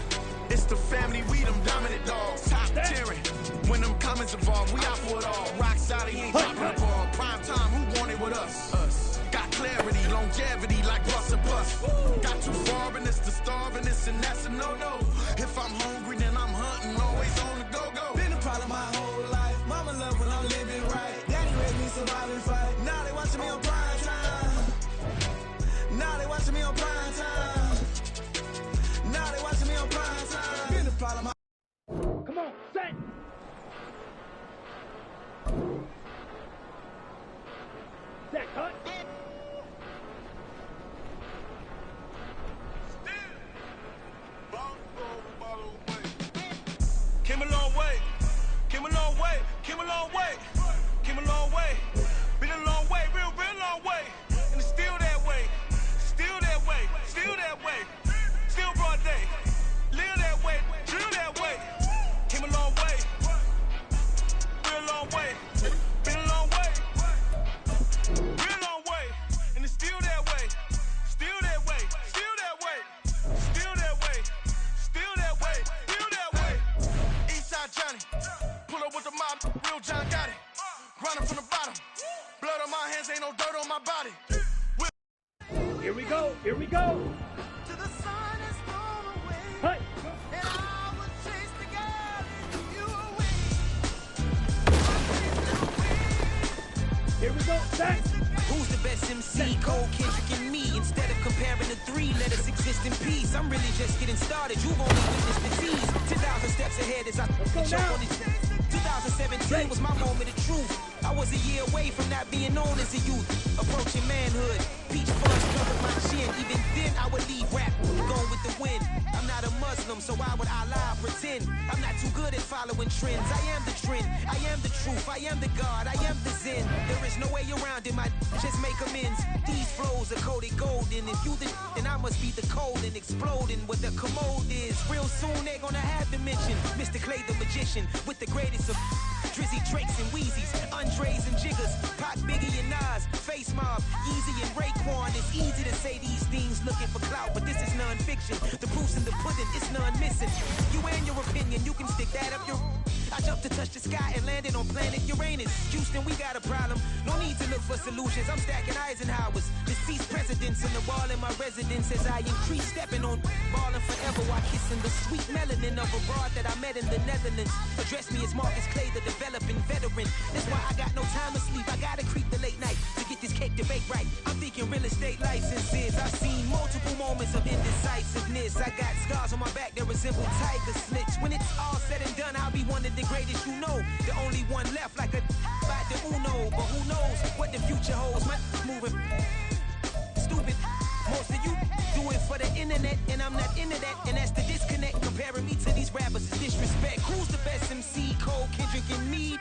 Speaker 6: it's the family, we them dominant dogs. Top tiering, when them comments involved, we out for it all. Rock solid, he ain't dropping the ball. Prime time, who want it with us? Us. Got clarity, longevity like bus and bus. Got too far in this to starve in this, and that's a no-no. If I'm hungry, then I'm hunting, always on the go-go.
Speaker 16: Been a part of my whole life. Mama love when I'm living right. Daddy raised me surviving fight. Now they watching me on prime time. Now they watching me on prime time. Now they watching me on prime time. Been a part of my. Come on, set. Set, cut.
Speaker 6: Came a long way, came a long way, came a long way, came a long way. Been a long way, real long way. And it's still that way, still that way, still that way. Still broad day, live that way, drill that way. Came a long way, real long way. Been a long way, real long way. And it's still that way, still that way, still that way, still that way, still that way, still that way. Eastside Johnny, pull up with the mob, real John got it. Grinding from the bottom, blood on my hands, ain't no dirt on my body.
Speaker 16: Here we go, here we go.
Speaker 6: To the sun is blown away,
Speaker 16: Hey.
Speaker 6: and I will chase the girl you away.
Speaker 16: Here we go, set.
Speaker 1: Who's the best MC? Cole, Kendrick, and me. Instead of comparing the three, let us exist in peace. I'm really just getting started. You've only witnessed the tease. 10,000 steps ahead as I choke on it. 2017 was my moment of truth. I was a year away from not being known as a youth. Approaching manhood. Peach fuzz covered my chin. Even then, I would leave rap going with the wind. I'm not a Muslim, so why would I lie or pretend? I'm not too good at following trends. I am the trend. I am the truth. I am the God. I am the Zen. There is no way around it. My just make amends. These flows are coated golden. If you the then I must be the cold and exploding what the commode is. Real soon they're gonna have to mention Mr. Clay the magician with the greatest of Drizzy, Drakes, and Wheezies, Andres and Jiggers, Pac, Biggie, and Nas, Face Mob, Easy and Raekwon. It's easy to say these things looking for clout, but this is non-fiction. The proof's in the pudding, it's none missing. You and your opinion, you can stick that up your. I jumped to touch the sky and landed on planet Uranus. Houston, we got a problem. No need to look for solutions. I'm stacking Eisenhowers. Deceased presidents in the wall in my residence as I increase stepping on ballin' forever while kissing the sweet melanin of a broad that I met in the Netherlands. Address me as Marcus Clay, the developing veteran. That's why I got no time to sleep. I gotta creep the late night to get this cake to bake right. I'm thinking real estate licenses. I've seen multiple moments of indecisiveness. I got scars on my back that resemble tiger slits. When it's all said and done, I'll be one of the greatest you know. The only one left like a by the Uno. But who knows what the future holds? My moving stupid. Most of you do it for the internet, and I'm not into that. And that's the disconnect. Comparing me to these rappers is disrespect. Who's the best MC? Cole, Kendrick, and me.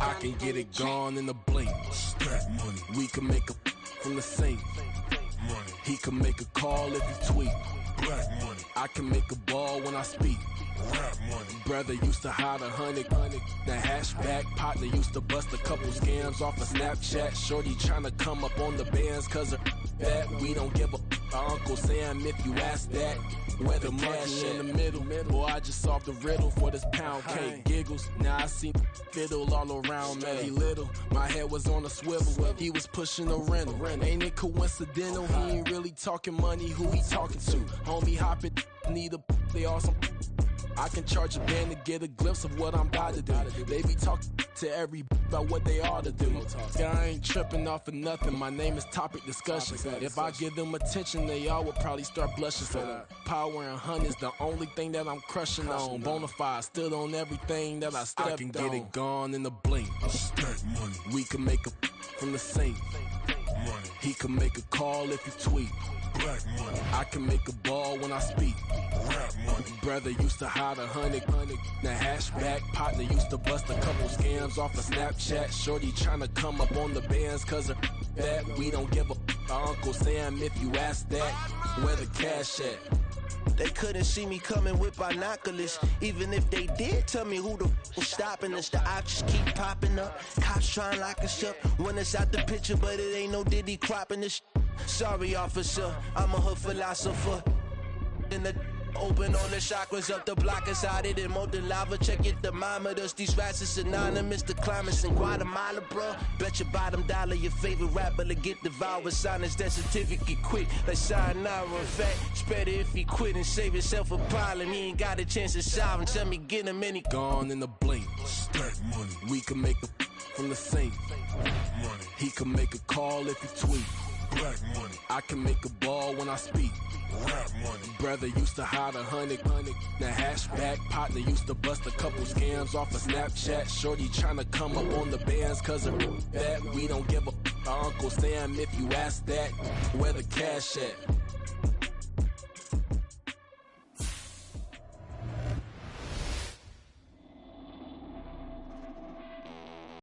Speaker 2: I can get it gone in a blink. Stack money. We can make a from the sink. Money. He can make a call if he tweet. Black money. I can make a ball when I speak. Rap money. Brother used to hide 100. The hashback partner used to bust a couple scams off of Snapchat. Shorty tryna come up on the bands cause of that. We don't give a Uncle Sam if you ask that. Where the cash in the middle. Boy, I just solved the riddle for this pound cake. Giggles, now I see fiddle all around me. He little, my head was on a swivel. He was pushing a rental. Ain't it coincidental? He ain't really talking money. Who he talking to? Homie hopping, need a they awesome. I can charge a band to get a glimpse of what I'm about to do. They be talking to every about what they ought to do. Yeah, I ain't tripping off of nothing. My name is topic discussion. If I give them attention, they all would probably start blushing. So power and hunt is the only thing that I'm crushing on. Bonafide stood on everything that I stepped on. I can get it gone in a blink. Stack money. We can make a from the sink. Money. He can make a call if you tweet. Black money. I can make a ball when I speak. Rap money. Brother used to hide 100. The hashback partner used to bust a couple scams off of Snapchat. Shorty tryna come up on the bands cause of that. We don't give a Uncle Sam if you ask that. Where the cash at?
Speaker 16: They couldn't see me coming with binoculars. Even if they did tell me who the was stopping us, the options keep popping up. Cops trying to lock us up when it's out the picture, but it ain't no Diddy cropping this. Sorry, officer, I'm a hood philosopher. In the open on the chakras up the block inside it and molten lava. Check your thermometers. These rats is synonymous to climates in Guatemala, bro. Bet your bottom dollar your favorite rapper to get devoured. Sign his death certificate quick. Like sayonara. In fact, it's better if he quit and save himself a problem. He ain't got a chance to solve and tell me get him any
Speaker 2: gone in a blink. Stack money. We can make a from the sink. Money. He can make a call if he tweet. Black money. I can make a ball when I speak. Rap money. Brother used to hide 100. The hashback partner used to bust a couple scams off of Snapchat. Shorty tryna come up on the bands cause of that. We don't give a Uncle Sam if you ask that. Where the cash at?